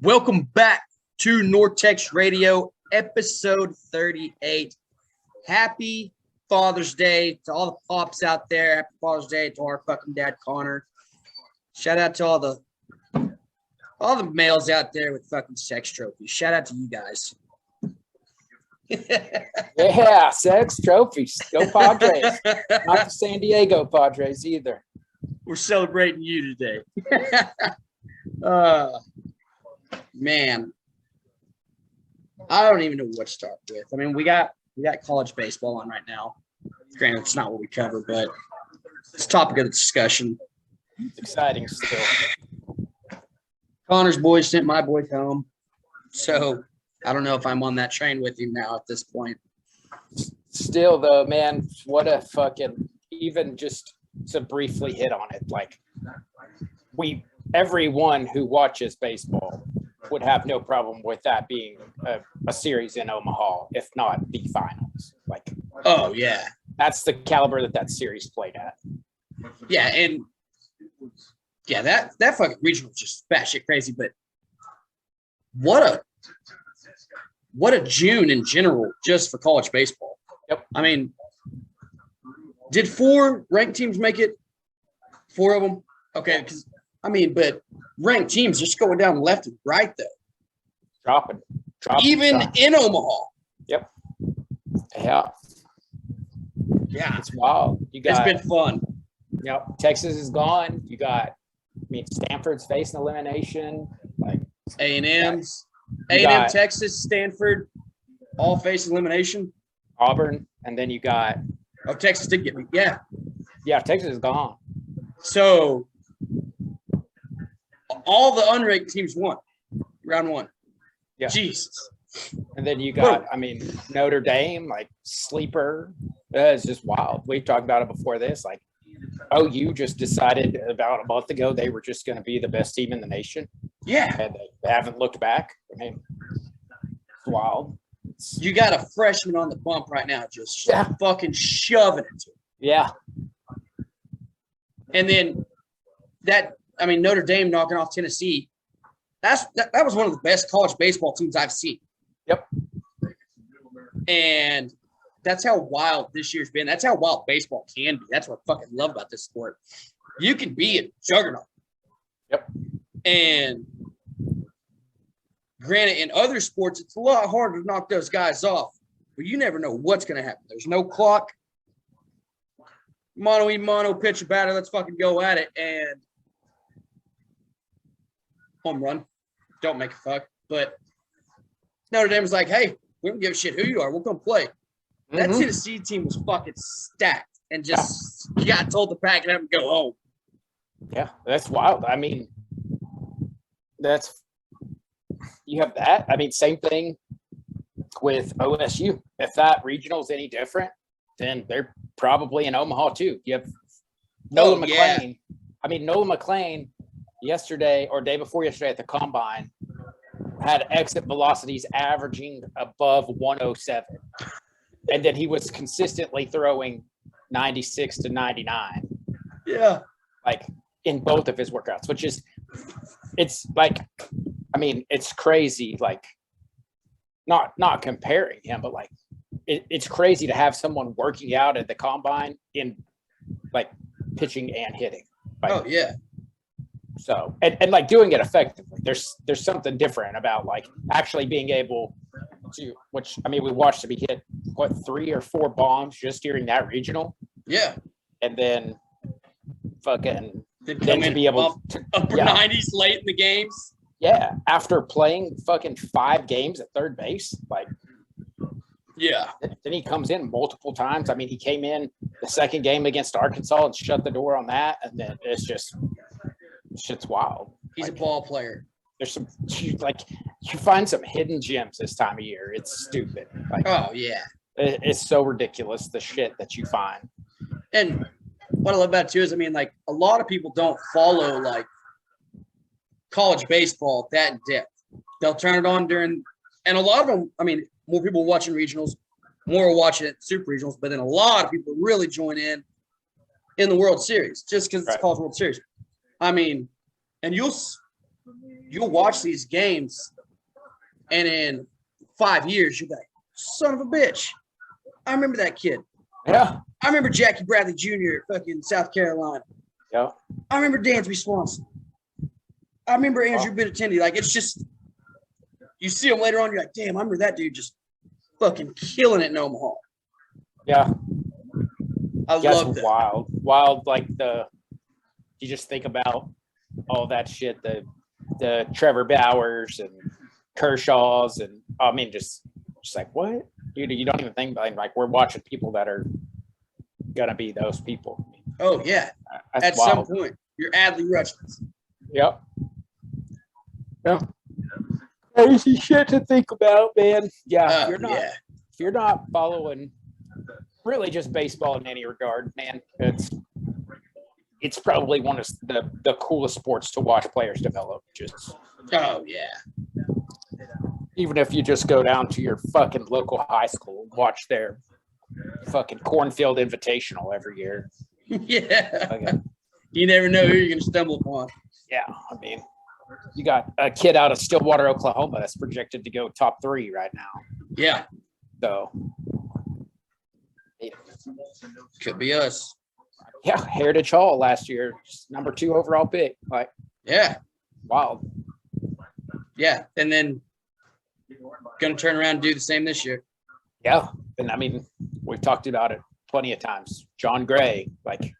Welcome back to Nortex Radio, episode 38. Happy Father's Day to all the pops out there. Happy Father's Day to our fucking dad, Connor. Shout out to all the males out there with fucking sex trophies. Shout out to you guys. Yeah, sex trophies. Go Padres. Not the San Diego Padres either. We're celebrating you today. Man, I don't even know what to start with. I mean, we got college baseball on right now. Granted, it's not what we cover, but it's a topic of discussion. It's exciting still. Connor's boys sent my boys home, so I don't know if I'm on that train with you now at this point. Still, though, man, what a fucking even just to briefly hit on it. Like, everyone who watches baseball would have no problem with that being a series in Omaha, if not the finals. Like, oh yeah, that's the caliber that series played at. Yeah, and yeah, that fucking regional was just batshit crazy. But what a June in general just for college baseball. Yep. I mean, did 4 ranked teams make it? 4 of them? Okay, because but ranked teams just going down left and right though. Dropping. Even in Omaha. Yep. Yeah. Yeah. It's wild. It's been fun. Yep. Texas is gone. You got, Stanford's facing elimination. Like A&M's. A&M, Texas, Stanford, all face elimination. Auburn, and then you got. Oh, Texas did get me. Yeah. Yeah, Texas is gone. So all the unranked teams won round 1. Yeah. Jesus. And then you got, Notre Dame, like sleeper. It's just wild. We talked about it before this. Like, OU just decided about a month ago they were just going to be the best team in the nation. Yeah. And they haven't looked back. It's wild. You got a freshman on the bump right now, just fucking shoving it to him. Yeah. And then Notre Dame knocking off Tennessee. That was one of the best college baseball teams I've seen. Yep. And that's how wild this year's been. That's how wild baseball can be. That's what I fucking love about this sport. You can be a juggernaut. Yep. And granted, in other sports, it's a lot harder to knock those guys off. But you never know what's going to happen. There's no clock. Mono pitch a batter. Let's fucking go at it. And home run. Don't make a fuck. But Notre Dame was like, hey, we don't give a shit who you are. We'll come play. That Tennessee team was fucking stacked and just got told to pack it up and go home. Yeah, that's wild. You have that. Same thing with OSU. If that regional is any different, then they're probably in Omaha too. You have Nolan McLean. Yeah. Nolan McLean yesterday or day before yesterday at the combine had exit velocities averaging above 107. And then he was consistently throwing 96 to 99. Yeah. Like in both of his workouts, which is, it's like, it's crazy. Like not comparing him, but like it's crazy to have someone working out at the combine in like pitching and hitting. Like, oh yeah. So, and like doing it effectively, there's something different about like actually being able to, which, we watched him hit 3 or 4 bombs just during that regional. Yeah. And then fucking, then to be able to upper 90s late in the games. Yeah. After playing fucking 5 games at third base, like, yeah. Then he comes in multiple times. He came in the second game against Arkansas and shut the door on that. And then shit's wild. He's a ball player. There's some, like, you find some hidden gems this time of year. It's stupid. Like, oh yeah. It's so ridiculous, the shit that you find. And what I love about it too is, like, a lot of people don't follow like college baseball that in depth. They'll turn it on during, and a lot of them, more people watching regionals, more watching it super regionals, but then a lot of people really join in the World Series just because it's called World Series. And you'll watch these games, and in 5 years, you'll be like, son of a bitch. I remember that kid. Yeah. I remember Jackie Bradley Jr. at fucking South Carolina. Yeah. I remember Dansby Swanson. I remember Andrew Benintendi. Like, it's just, you see him later on, you're like, damn, I remember that dude just fucking killing it in Omaha. Yeah. I love that. Wild, like you just think about all that shit, the Trevor Bowers and Kershaws, and I mean, just like, what? You don't even think about it. Like, we're watching people that are gonna be those people. Oh yeah. At some point, you're Adley Rutschman. Yep. Yeah. Crazy shit to think about, man. Yeah. If you're not following really just baseball in any regard, man, it's probably one of the coolest sports to watch players develop. Just oh yeah. Even if you just go down to your fucking local high school and watch their fucking cornfield invitational every year. Yeah. Okay. You never know who you're gonna stumble upon. Yeah, I mean, you got a kid out of Stillwater, Oklahoma that's projected to go top 3 right now. Yeah. So could be us. Yeah, Heritage Hall last year, number 2 overall pick. Like, yeah, wild. Yeah, and then gonna turn around and do the same this year. Yeah, and I mean, we've talked about it plenty of times. John Gray, like,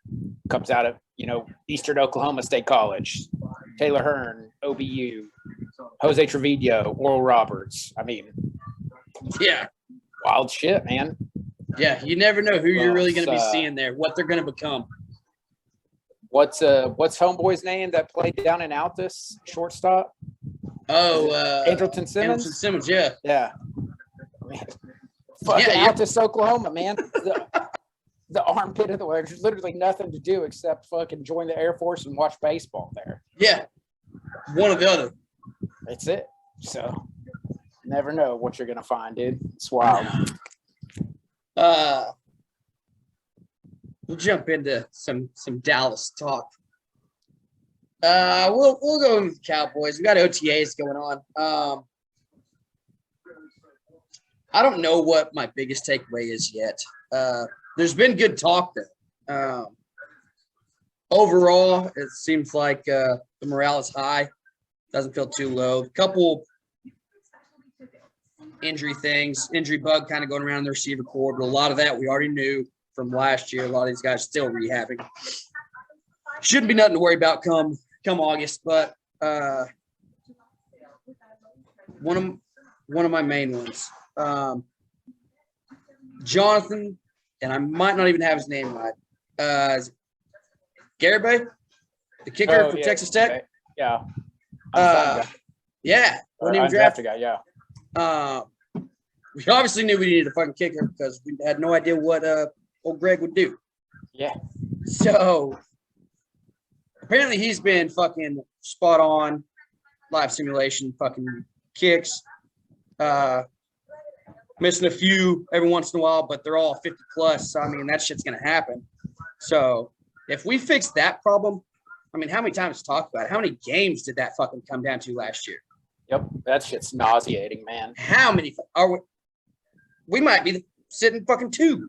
comes out of Eastern Oklahoma State College. Taylor Hearn, OBU. Jose Trevino, Oral Roberts. I mean, yeah, wild shit, man. Yeah, you never know who you're really going to be seeing there, what they're going to become. What's homeboy's name that played down in Altus, shortstop? Oh, Andrelton Simmons. Andrelton Simmons, yeah. Yeah. Man. Fucking Altus, Oklahoma, man. The armpit of the world. There's literally nothing to do except fucking join the Air Force and watch baseball there. Yeah. One or the other. That's it. So, never know what you're going to find, dude. It's wild. We'll jump into some Dallas talk. We'll go with the Cowboys. We got OTAs going on. I don't know what my biggest takeaway is yet. There's been good talk though. Overall, it seems like the morale is high. Doesn't feel too low. A couple injury bug kind of going around the receiver corps, but a lot of that we already knew from last year. A lot of these guys still rehabbing. Shouldn't be nothing to worry about come August, but one of my main ones, Jonathan, and I might not even have his name right. Garibay, the kicker for Texas Tech. Okay. Yeah. Yeah. Wasn't even drafted. Guy, yeah. We obviously knew we needed a fucking kicker because we had no idea what old Greg would do. Yeah. So apparently he's been fucking spot on, live simulation, fucking kicks. Missing a few every once in a while, but they're all 50 plus. So I mean that shit's gonna happen. So if we fix that problem, I mean, how many times talked about it? How many games did that fucking come down to last year? Yep, that shit's nauseating, man. How many are we? We might be sitting fucking 2.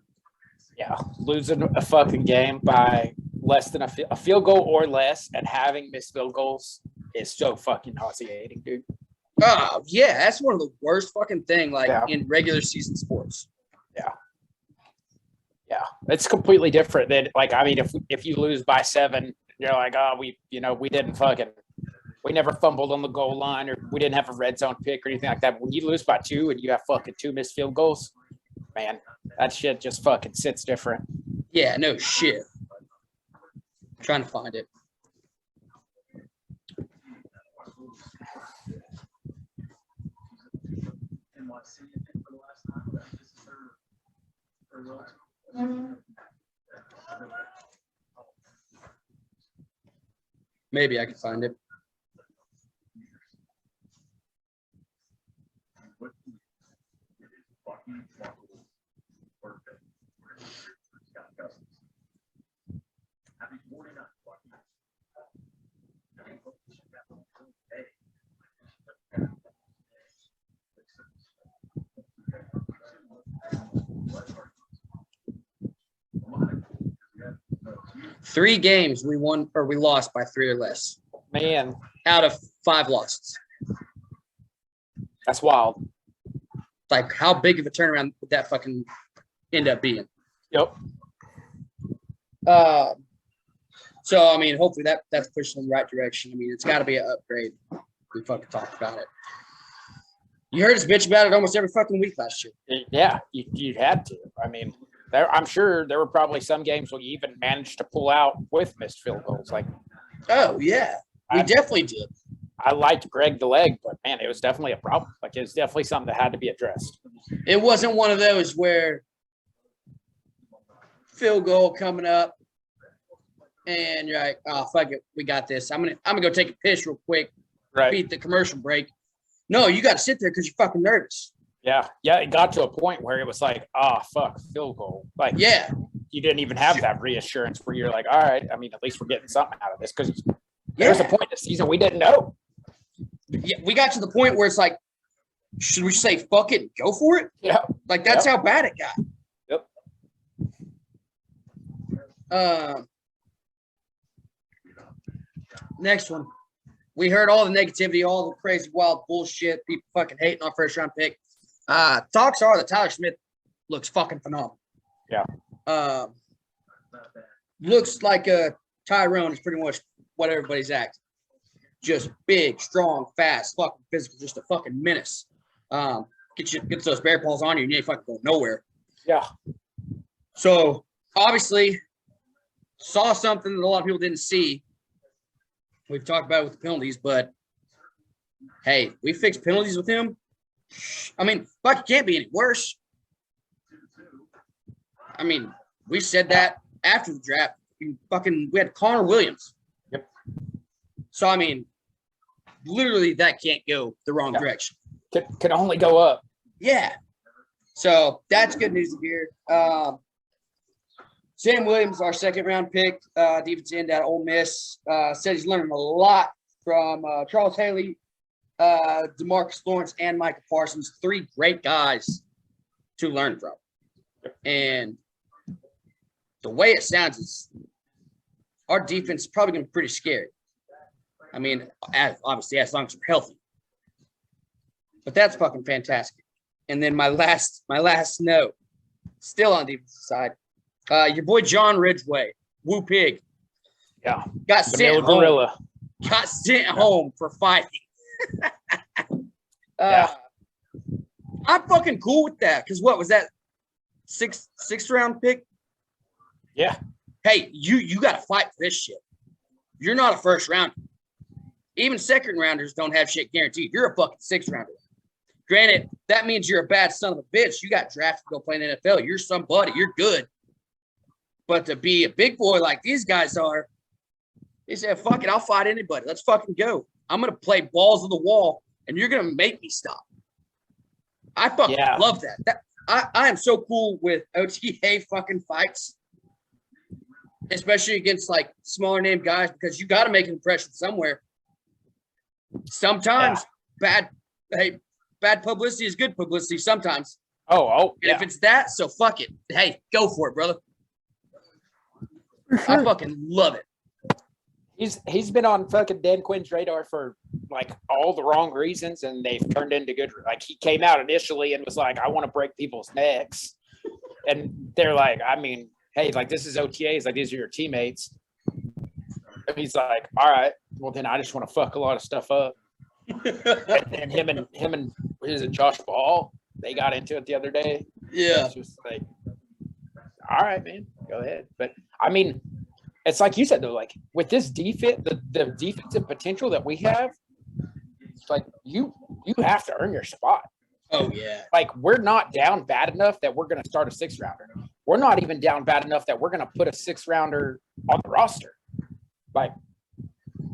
Yeah, losing a fucking game by less than a field goal or less, and having missed field goals is so fucking nauseating, dude. Oh yeah, that's one of the worst fucking thing, in regular season sports. Yeah, it's completely different than if you lose by 7, you're like, oh, we never fumbled on the goal line, or we didn't have a red zone pick or anything like that. But when you lose by 2 and you have fucking 2 missed field goals, man, that shit just fucking sits different. Yeah, no shit. I'm trying to find it. Maybe I can find it. 3 games we won or we lost by 3 or less. Man, out of 5 losses. that's wild. Like, how big of a turnaround would that fucking end up being? Yep. So I mean, hopefully that's pushing in the right direction. I mean, it's got to be an upgrade. We fucking talked about it. You heard us bitch about it almost every fucking week last year. Yeah, you had to. I mean, I'm sure there were probably some games where you even managed to pull out with missed field goals. Like, oh yeah, we definitely did. I liked Greg the leg, but man, it was definitely a problem. Like, it was definitely something that had to be addressed. It wasn't one of those where field goal coming up and you're like, oh fuck it, we got this. I'm gonna go take a piss real quick, Right. beat the commercial break. No, you got to sit there because you're fucking nervous. Yeah, it got to a point where it was like, oh fuck, field goal. Like, yeah, you didn't even have that reassurance where you're like, all right, I mean, at least we're getting something out of this, because there's a point in the season we didn't know. Yeah, we got to the point where it's like, should we say fuck it and go for it? Yeah, like that's how bad it got. Yep. Next one. We heard all the negativity, all the crazy, wild bullshit, people fucking hating on first round pick. Talks are that Tyler Smith looks fucking phenomenal. Yeah. Looks like Tyrone is pretty much what everybody's acting. Just big, strong, fast, fucking physical, just a fucking menace. Gets those bear paws on you and you ain't fucking going nowhere. Yeah. So obviously saw something that a lot of people didn't see. We've talked about it with the penalties, but hey, we fixed penalties with him. I mean, fuck, it can't be any worse. I mean, we said that after the draft. We had Connor Williams. Yep. So I mean, literally that can't go the wrong direction. Could only go up. Yeah. So that's good news to hear. Sam Williams, our 2nd round pick, defensive end at Ole Miss, said he's learning a lot from Charles Haley, DeMarcus Lawrence, and Micah Parsons. 3 great guys to learn from. And the way it sounds is our defense is probably going to be pretty scary. I mean, obviously, as long as we're healthy. But that's fucking fantastic. And then my last note, still on the defensive side. Your boy John Ridgway, Woo Pig. Yeah. Got The sent male gorilla. home. Got sent home for fighting. Yeah. I'm fucking cool with that. Because what was that? Sixth round pick? Yeah. Hey, you got to fight for this shit. You're not a first rounder. Even second rounders don't have shit guaranteed. You're a fucking 6th rounder. Granted, that means you're a bad son of a bitch. You got drafted to go play in the NFL. You're somebody. You're good. But to be a big boy like these guys are, they said, fuck it, I'll fight anybody. Let's fucking go. I'm going to play balls to the wall, and you're going to make me stop. I fucking love that. I am so cool with OTA fucking fights, especially against, like, smaller name guys, because you got to make an impression somewhere. Sometimes bad publicity is good publicity sometimes. Oh, and if it's that, so fuck it. Hey, go for it, brother. Sure. I fucking love it. He's been on fucking Dan Quinn's radar for like all the wrong reasons, and they've turned into good. Like, he came out initially and was like, I want to break people's necks. And they're like, I mean, hey, like, this is OTAs, like, these are your teammates. And he's like, all right, well then I just want to fuck a lot of stuff up. and him and is it Josh Ball? They got into it the other day. Yeah. It's just like, all right, man, go ahead. But I mean, it's like you said though, like with this defense, the defensive potential that we have, it's like you have to earn your spot. Oh yeah. Like, we're not down bad enough that we're gonna start a 6th rounder. We're not even down bad enough that we're gonna put a 6th rounder on the roster. Like,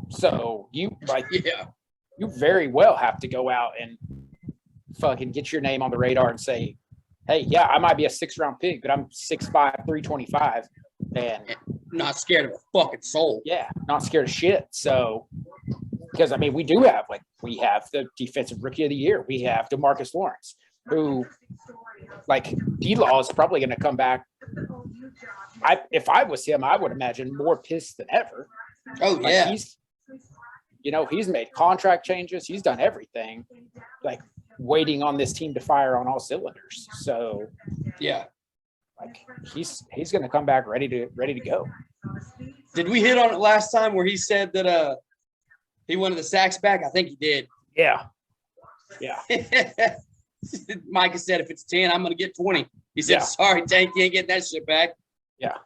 so you very well have to go out and fucking get your name on the radar and say, hey, yeah, I might be a 6th round pick, but I'm 6'5", 325, and not scared of a fucking soul. Yeah, not scared of shit. So, because I mean, we have the defensive rookie of the year. We have DeMarcus Lawrence, who, like, D-Law is probably going to come back if I was him, I would imagine more pissed than ever. Oh Like yeah. He's made contract changes. He's done everything, like waiting on this team to fire on all cylinders. So Yeah. like he's going to come back ready to go. Did we hit on it last time where he said that he wanted the sacks back? I think he did. Yeah. Micah said if it's 10, I'm gonna get 20. He said, sorry, Tank, you ain't getting that shit back. Yeah.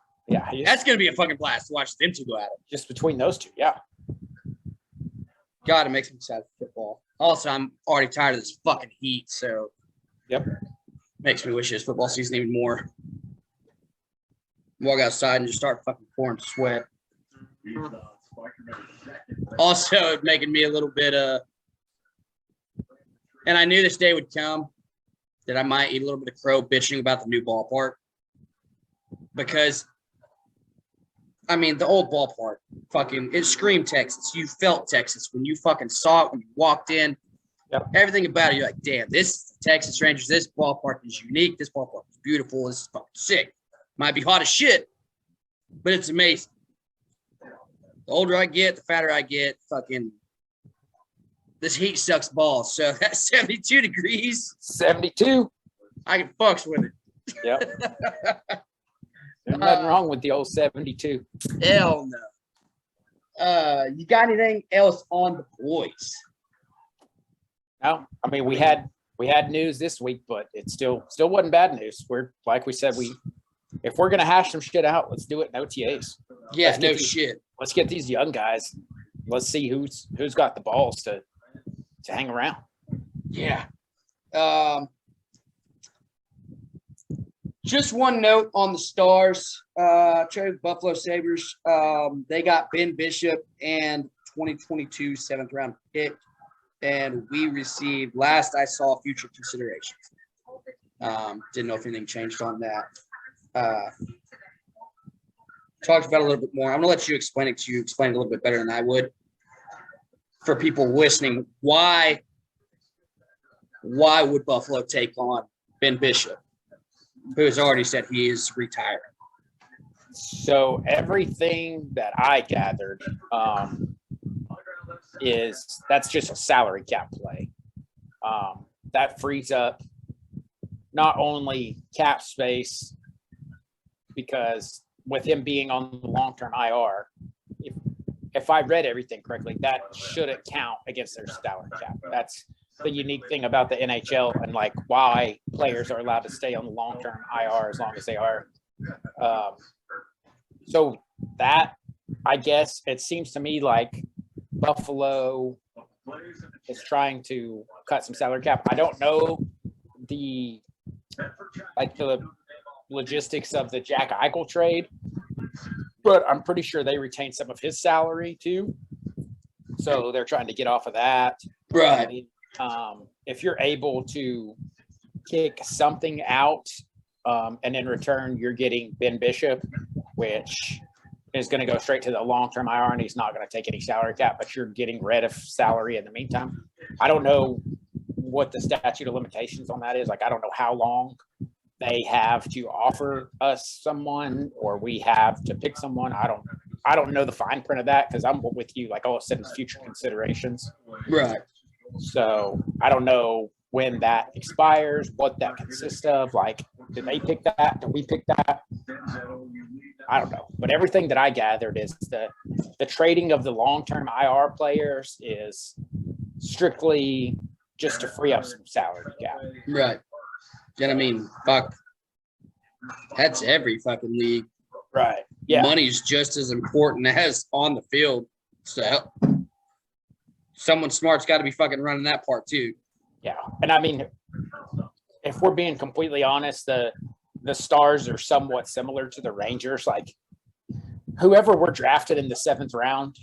That's gonna be a fucking blast to watch them two go at it. Just between those two, yeah. God, it makes me excited for football. Also, I'm already tired of this fucking heat, so makes me wish this football season even more. Walk outside and just start fucking pouring sweat. Also, making me a little bit and I knew this day would come that I might eat a little bit of crow bitching about the new ballpark. Because, I mean, the old ballpark, fucking, it screamed Texas. You felt Texas when you fucking saw it, when you walked in. Yep. Everything about it, you're like, damn, this is the Texas Rangers. This ballpark is unique. This ballpark is beautiful. This is fucking sick. Might be hot as shit, but it's amazing. The older I get, the fatter I get. Fucking, this heat sucks balls. So that's 72 degrees. 72. I can fucks with it. Yep. There's nothing wrong with the old 72. Hell no. You got anything else on the boys? No, I mean we had news this week, but it still wasn't bad news. We're like we said, if we're gonna hash some shit out, let's do it in OTAs. Yeah, no shit. Let's get these young guys. Let's see who's got the balls to hang around. Yeah. Just one note on the Stars. Trade Buffalo Sabres. They got Ben Bishop and 2022 7th round pick. And we received, last I saw, future considerations. Didn't know if anything changed on that. Talked about it a little bit more. I'm going to let you explain it to you. Explain it a little bit better than I would. For people listening, why would Buffalo take on Ben Bishop, who has already said he is retiring? So everything that I gathered is that's just a salary cap play. That frees up not only cap space, because with him being on the long-term IR, if I read everything correctly, that shouldn't count against their salary cap. That's the unique thing about the NHL and like why players are allowed to stay on the long-term IR as long as they are. So that, I guess, it seems to me like Buffalo is trying to cut some salary cap. I don't know the logistics of the Jack Eichel trade, but I'm pretty sure they retained some of his salary too. So they're trying to get off of that. Right. I mean, if you're able to kick something out, and in return you're getting Ben Bishop, which is going to go straight to the long-term IR, and he's not going to take any salary cap, but you're getting rid of salary in the meantime. I don't know what the statute of limitations on that is. Like, I don't know how long they have to offer us someone or we have to pick someone. I don't know the fine print of that because I'm with you. Like, all of a sudden it's future considerations. Right. So I don't know when that expires, what that consists of. Like, did they pick that? Did we pick that? I don't know. But everything that I gathered is the trading of the long-term IR players is strictly just to free up some salary cap. Right. And I mean, fuck. That's every fucking league. Right. Yeah. Money's just as important as on the field. So someone smart's got to be fucking running that part too. Yeah. And I mean, if we're being completely honest, the Stars are somewhat similar to the Rangers. Like, whoever we're drafted in the 7th round,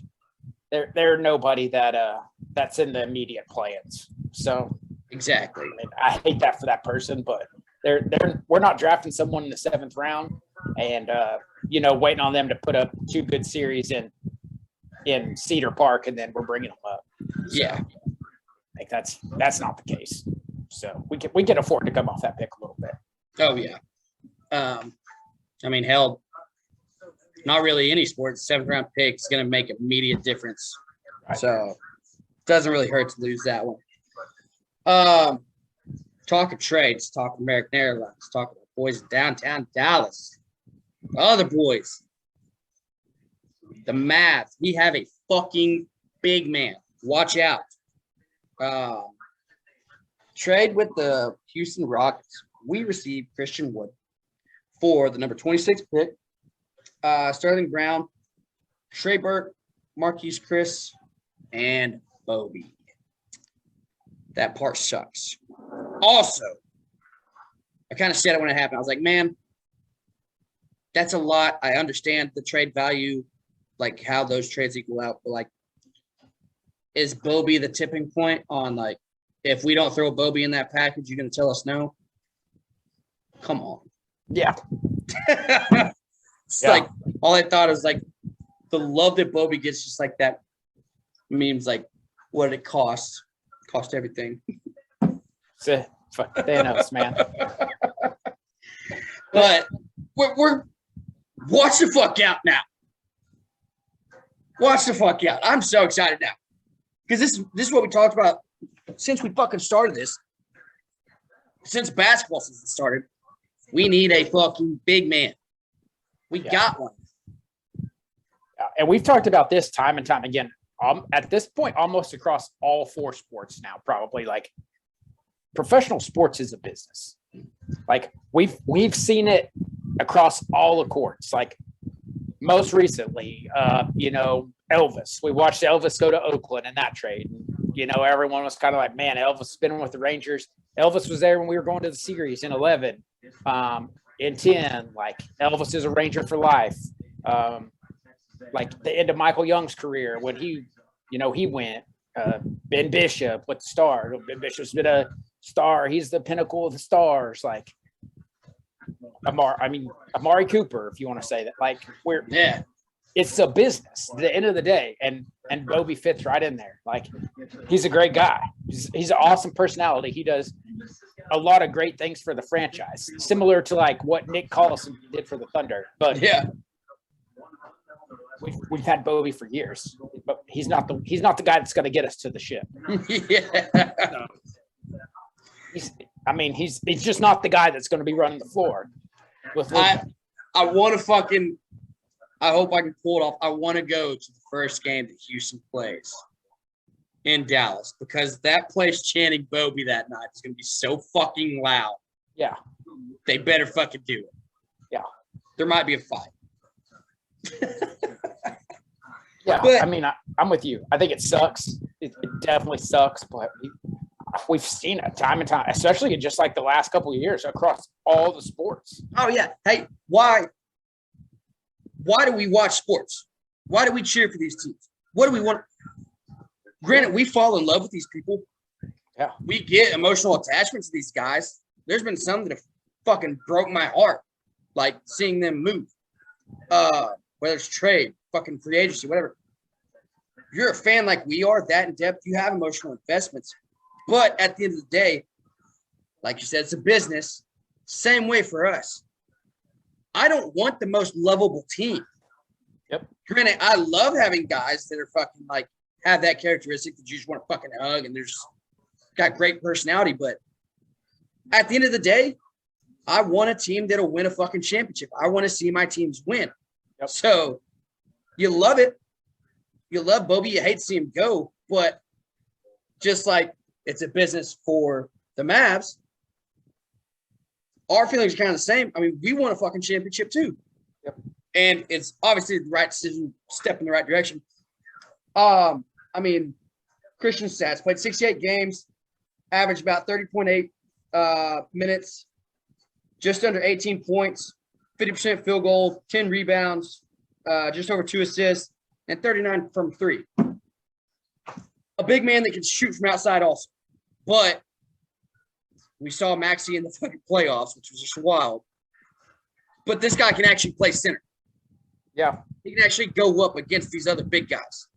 they're nobody that's in the immediate plans. So exactly. I mean, I hate that for that person, but we're not drafting someone in the 7th round and waiting on them to put up 2 good series in Cedar Park, and then we're bringing them up. So, yeah. Like that's not the case. So we can afford to come off that pick a little bit. Oh yeah. I mean, hell, not really any sport, 7th-round pick is going to make immediate difference. Right. So it doesn't really hurt to lose that one. Talking trades, talking American Airlines, talking about boys in downtown Dallas. Other boys. The Mavs. We have a fucking big man. Watch out. Trade with the Houston Rockets. We received Christian Wood for the number 26 pick. Sterling Brown, Trey Burke, Marquise Chris, and Bobby. That part sucks. Also, I kind of said it when it happened. I was like, man, that's a lot. I understand the trade value, like how those trades equal out, but like, is Bobby the tipping point on like, if we don't throw Bobby in that package, you're going to tell us no? Come on. Yeah. It's like, all I thought was like, the love that Bobby gets, just like that memes, like, what did it cost? Cost everything. Fuck Thanos, man. But we're watch the fuck out now. Watch the fuck out. I'm so excited now. Because this is what we talked about since we fucking started this. Since basketball season started. We need a fucking big man. We got one. And we've talked about this time and time again. At this point, almost across all 4 sports now, probably like professional sports is a business. Like we've seen it across all the courts. Like most recently, Elvis. We watched Elvis go to Oakland in that trade. Everyone was kind of like, man, Elvis has been with the Rangers. Elvis was there when we were going to the series in 11. In 10, like Elvis is a Ranger for life. Like the end of Michael Young's career when he went. Ben Bishop with the Star. Ben Bishop's been a star. He's the pinnacle of the stars. Like Amari Cooper, if you want to say that. Like it's a business at the end of the day, and Bobby fits right in there. Like he's a great guy. He's an awesome personality. He does a lot of great things for the franchise, similar to like what Nick Collison did for the Thunder. But we've had Bobby for years, but he's not the guy that's going to get us to the ship. He's just not the guy that's going to be running the floor. I want to I hope I can pull it off. I want to go to the first game that Houston plays in Dallas because that place chanting Bobby that night is going to be so fucking loud. Yeah. They better fucking do it. Yeah. There might be a fight. Yeah. But, I'm with you. I think it sucks. It definitely sucks, but we've seen it time and time, especially in just like the last couple of years across all the sports. Oh, yeah. Hey, why do we watch sports? Why do we cheer for these teams? What do we want? Granted, we fall in love with these people. Yeah. We get emotional attachment to these guys. There's been some that have fucking broke my heart, like seeing them move. Whether it's trade, fucking free agency, whatever. If you're a fan like we are, that in depth, you have emotional investments. But at the end of the day, like you said, it's a business. Same way for us. I don't want the most lovable team. Yep. Granted, I love having guys that are fucking like have that characteristic that you just want to fucking hug and they're just got great personality. But at the end of the day, I want a team that'll win a fucking championship. I want to see my teams win. Yep. So you love it. You love Bobby. You hate to see him go, but just like it's a business for the Mavs, our feelings are kind of the same. I mean, we want a fucking championship too. Yep. And it's obviously the right decision, step in the right direction. Christian stats, played 68 games, averaged about 30.8 minutes, just under 18 points, 50% field goal, 10 rebounds, just over 2 assists, and 39 from 3. A big man that can shoot from outside also. But we saw Maxey in the fucking playoffs, which was just wild. But this guy can actually play center. Yeah. He can actually go up against these other big guys.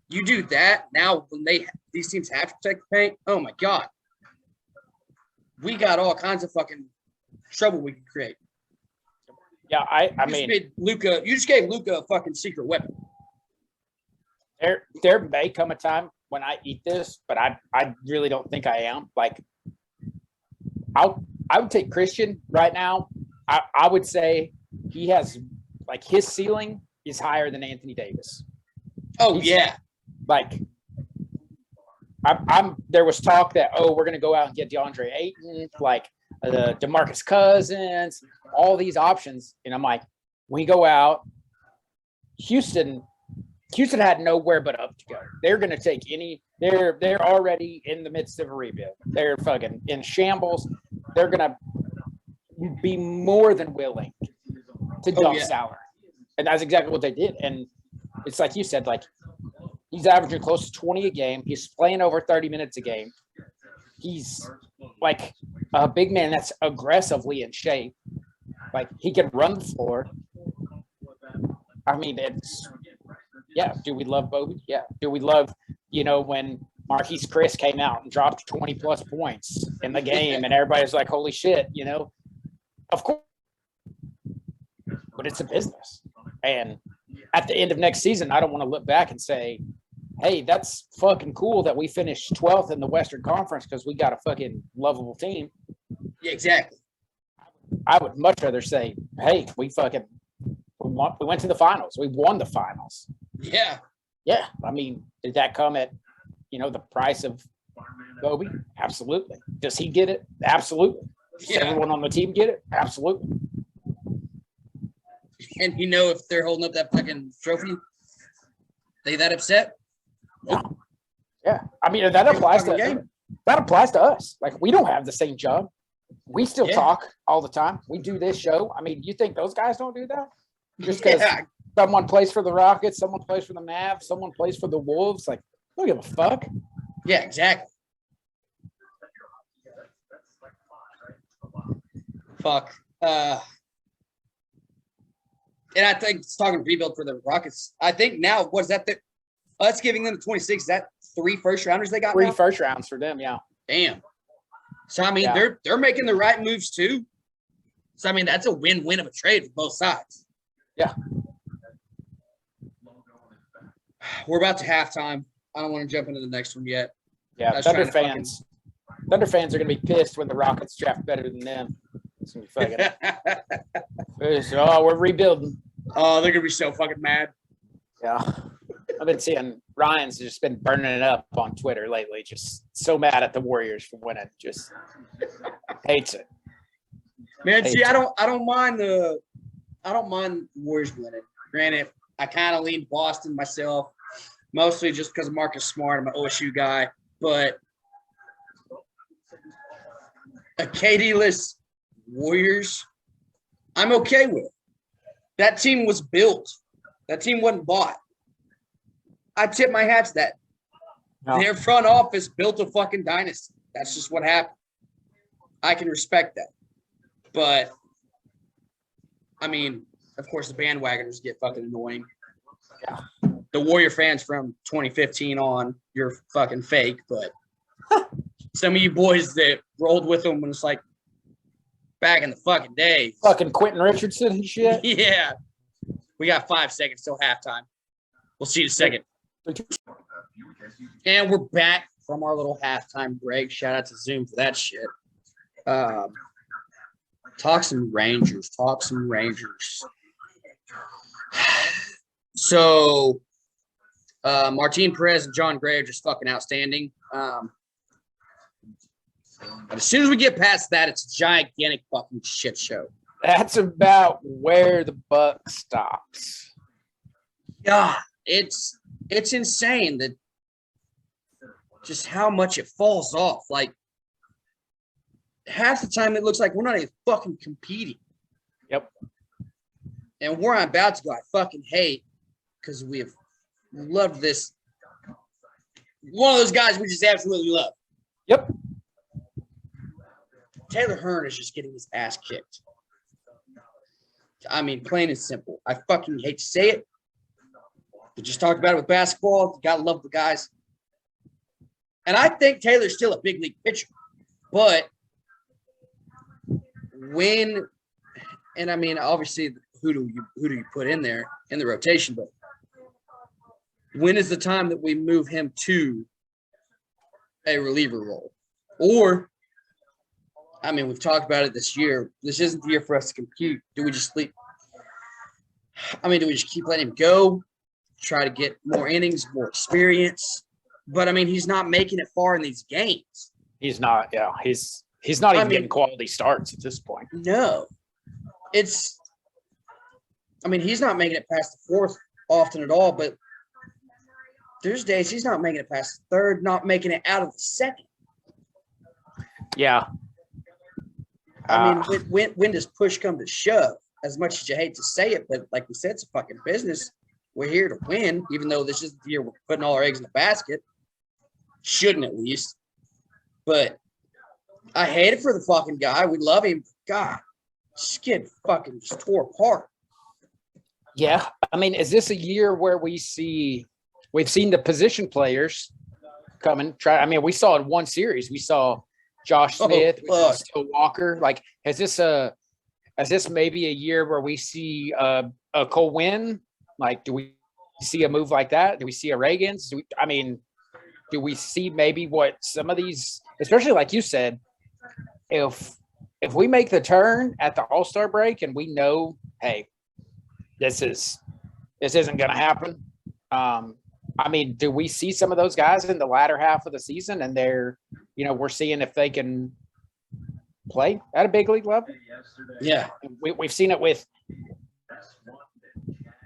You do that, now when these teams have to protect the paint, oh my God. We got all kinds of fucking trouble we can create. Yeah, I You mean, made Luka. You just gave Luka a fucking secret weapon. there may come a time when I eat this, but I really don't think I am. Like, I would take Christian right now. I would say he has like his ceiling is higher than Anthony Davis. Oh yeah. Like, I'm there was talk that, oh, we're gonna go out and get DeAndre Ayton, like DeMarcus Cousins, all these options, and I'm like, we go out. Houston had nowhere but up to go. They're gonna take any. They're already in the midst of a rebuild. They're fucking in shambles. They're gonna be more than willing to dump salary, and that's exactly what they did. And it's like you said, like, he's averaging close to 20 a game. He's playing over 30 minutes a game. He's like a big man that's aggressively in shape. Like, he can run the floor. I mean, it's, yeah. Do we love Bobby? Yeah. Do we love, when Marquise Chris came out and dropped 20 plus points in the game and everybody's like, holy shit, Of course. But it's a business. And at the end of next season, I don't want to look back and say, hey, that's fucking cool that we finished 12th in the Western Conference because we got a fucking lovable team. Yeah, exactly. I would much rather say, hey, we went to the finals. We won the finals. Yeah. Yeah. I mean, did that come at, the price of Kobe? Absolutely. Does he get it? Absolutely. Does everyone on the team get it? Absolutely. And if they're holding up that fucking trophy, they that upset? Yeah. Yeah. I mean, that applies to us. Like, we don't have the same job. We still talk all the time. We do this show. I mean, you think those guys don't do that? Just because someone plays for the Rockets, someone plays for the Mavs, someone plays for the Wolves. Like, don't give a fuck. Yeah, exactly. Fuck. And I think it's talking rebuild for the Rockets. I think now, what is that? Us giving them the 26, is that 3 first-rounders they got 3 now? first rounds for them, yeah. Damn. So, I mean, they're making the right moves, too. So, I mean, that's a win-win of a trade for both sides. Yeah. We're about to halftime. I don't want to jump into the next one yet. Yeah, Thunder fans are going to be pissed when the Rockets draft better than them. It's going to be fucking we're rebuilding. Oh, they're going to be so fucking mad. Yeah. I've been seeing Ryan's just been burning it up on Twitter lately. Just so mad at the Warriors for winning. Just hates it. Man, I don't mind the Warriors winning. Granted, I kind of lean Boston myself, mostly just because of Marcus Smart. I'm an OSU guy, but a KD-less Warriors, I'm okay with. That team was built. That team wasn't bought. I tip my hat to that. No. Their front office built a fucking dynasty. That's just what happened. I can respect that. But, I mean, of course, the bandwagoners get fucking annoying. Yeah. The Warrior fans from 2015 on, you're fucking fake. But some of you boys that rolled with them when it's like back in the fucking day. Fucking Quentin Richardson and shit. Yeah. We got 5 seconds till halftime. We'll see you in a second. And we're back from our little halftime break. Shout out to Zoom for that shit. Talk some Rangers. So, Martin Perez and John Gray are just fucking outstanding. But as soon as we get past that, it's a gigantic fucking shit show. That's about where the buck stops. Yeah, it's insane that just how much it falls off. Like, half the time it looks like we're not even fucking competing. Yep. And where I'm about to go, I fucking hate because we have loved this. One of those guys we just absolutely love. Yep. Taylor Hearn is just getting his ass kicked. I mean, plain and simple. I fucking hate to say it. We just talked about it with basketball. You gotta love the guys. And I think Taylor's still a big league pitcher. But when And I mean, obviously, who do you put in there in the rotation? But when is the time that we move him to a reliever role? Or, I mean, we've talked about it this year. This isn't the year for us to compete. Do we just sleep? I mean, do we just keep letting him go, try to get more innings, more experience? But I mean, he's not making it far in these games. He's not. Yeah, he's not even getting quality starts at this point. No, I mean, he's not making it past the fourth often at all. But there's days he's not making it past the third, not making it out of the second. Yeah. I mean, when does push come to shove? As much as you hate to say it, but like we said, it's a fucking business. We're here to win, even though this isn't the year we're putting all our eggs in the basket. Shouldn't at least. But I hate it for the fucking guy. We love him. God, this kid fucking just tore apart. Yeah. I mean, is this a year where we've seen the position players come and try? I mean, we saw in one series, we saw Josh Smith, we saw Still Walker. Like, is this maybe a year where we see a Cole Winn? Like, do we see a move like that? Do we see a Reagan's? Do we see maybe what some of these, especially like you said, if we make the turn at the All-Star break and we know, hey, this isn't going to happen. I mean, do we see some of those guys in the latter half of the season and we're seeing if they can play at a big league level? Yeah. We've seen it with,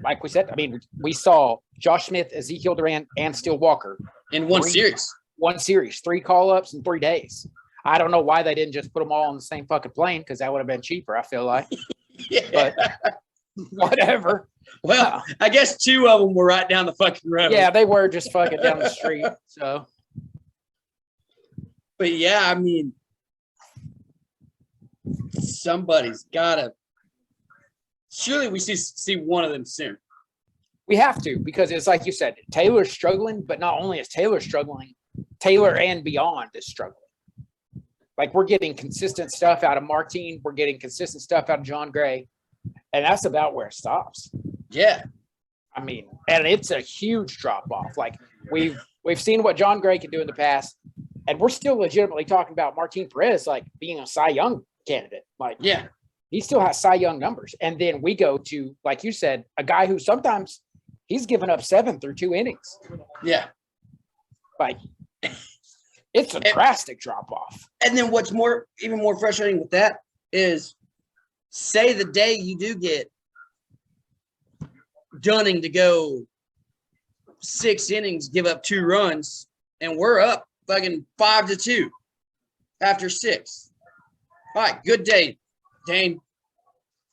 like we said, I mean, we saw Josh Smith, Ezekiel Duran, and Still Walker in one series. One series, 3 call-ups in 3 days. I don't know why they didn't just put them all on the same fucking plane, because that would have been cheaper, I feel like. Yeah. But whatever. Well, I guess 2 of them were right down the fucking road. Yeah, they were just fucking down the street. So, but yeah, I mean, somebody's gotta. Surely we see one of them soon. We have to, because it's like you said, Taylor's struggling, but not only is Taylor struggling, Taylor and beyond is struggling. Like, we're getting consistent stuff out of Martin, we're getting consistent stuff out of John Gray, and that's about where it stops. Yeah. I mean, and it's a huge drop off. Like, we've seen what John Gray can do in the past, and we're still legitimately talking about Martin Perez like being a Cy Young candidate. Like, yeah, he still has Cy Young numbers. And then we go to, like you said, a guy who sometimes he's given up 7 through 2 innings. Yeah. Like, it's a drastic drop off. And then what's even more frustrating with that is, say the day you do get Dunning to go 6 innings, give up 2 runs, and we're up fucking 5-2 after 6. All right, good day, Dane.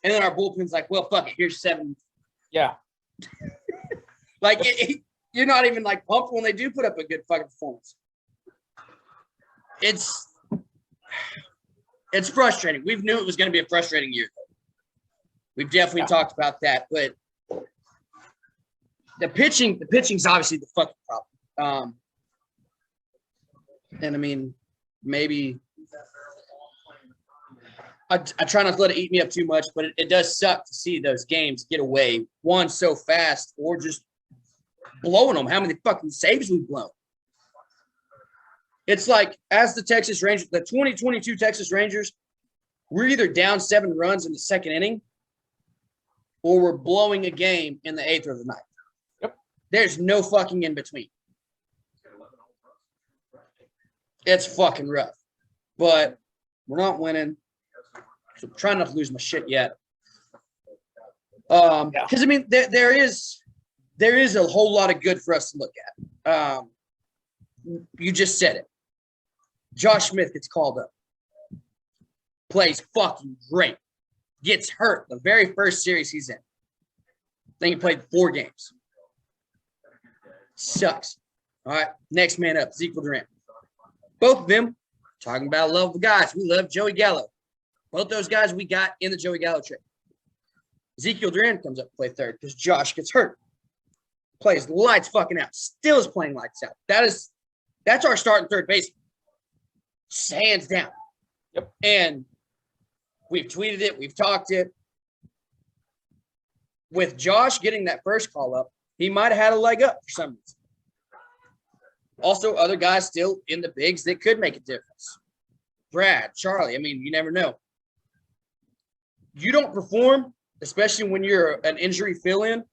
And then our bullpen's like, well, fuck it, here's 7. Yeah. Like, you're not even like pumped when they do put up a good fucking performance. It's frustrating. We knew it was going to be a frustrating year. We've definitely talked about that, but the pitching's obviously the fucking problem. And I mean, maybe I try not to let it eat me up too much, but it does suck to see those games get away, one, so fast, or just blowing them. How many fucking saves we've blown. It's like, as the Texas Rangers, the 2022 Texas Rangers, we're either down 7 runs in the second inning, or we're blowing a game in the 8th or the 9th. Yep. There's no fucking in between. It's fucking rough. But we're not winning. So I'm trying not to lose my shit yet. Because, I mean, there is a whole lot of good for us to look at. You just said it. Josh Smith gets called up. Plays fucking great. Gets hurt the very first series he's in. I think he played 4 games. Sucks. All right, next man up, Ezekiel Duran. Both of them talking about love of guys. We love Joey Gallo. Both those guys we got in the Joey Gallo trade. Ezekiel Duran comes up to play third because Josh gets hurt. Plays lights fucking out. Still is playing lights out. That's our starting third baseman. Hands down. Yep. And we've tweeted it. We've talked it. with Josh getting that first call up, he might have had a leg up for some reason. Also, other guys still in the bigs that could make a difference. Brad, Charlie, I mean, you never know. You don't perform, especially when you're an injury fill-in,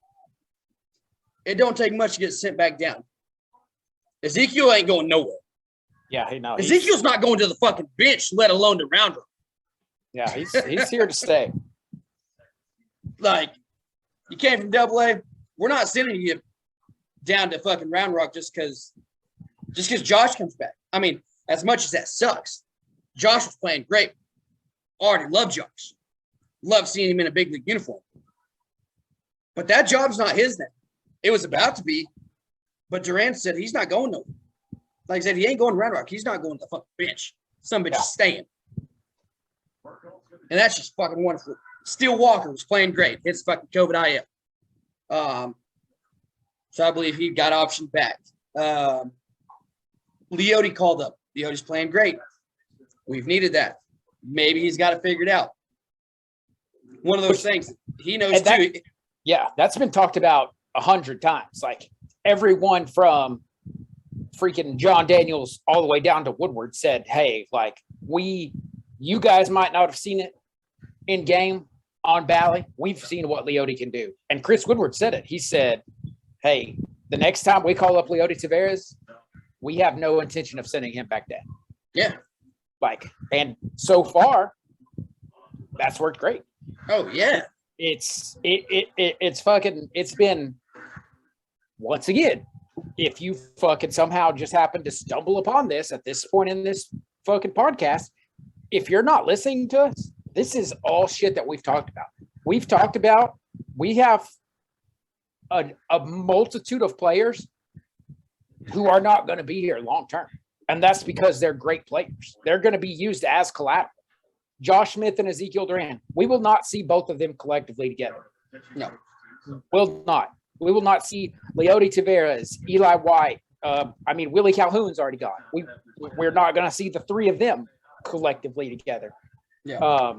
it don't take much to get sent back down. Ezekiel ain't going nowhere. Yeah, Ezekiel's not going to the fucking bench, let alone the round room. Yeah, he's here to stay. Like, you came from AA. We're not sending you down to fucking Round Rock just because Josh comes back. I mean, as much as that sucks, Josh was playing great. Already love Josh. Love seeing him in a big league uniform. But that job's not his now. It was about to be, but Duran said he's not going nowhere. Like I said, he ain't going to Round Rock. He's not going to the fucking bench. Some bitch is staying. And that's just fucking wonderful. Steele Walker was playing great. Hits fucking COVID IL. So I believe he got optioned back. Leote called up. Leote's playing great. We've needed that. Maybe he's got it figured out. One of those things. He knows too. Yeah, that's been talked about 100 times. Like everyone from freaking John Daniels all the way down to Woodward said, hey, like you guys might not have seen it in game on Bally. We've seen what Leote can do. And Chris Woodward said it. He said, hey, the next time we call up Leote Taveras, we have no intention of sending him back down. Yeah. Like, and so far, that's worked great. Oh, yeah. It's been, once again, if you fucking somehow just happen to stumble upon this at this point in this fucking podcast, if you're not listening to us, this is all shit that we've talked about. We have a multitude of players who are not going to be here long term. And that's because they're great players. They're going to be used as collateral. Josh Smith and Ezekiel Duran, we will not see both of them collectively together. No. Will not. We will not see Leote Taveras, Eli White. Willie Calhoun's already gone. We're not going to see the three of them collectively together. Yeah.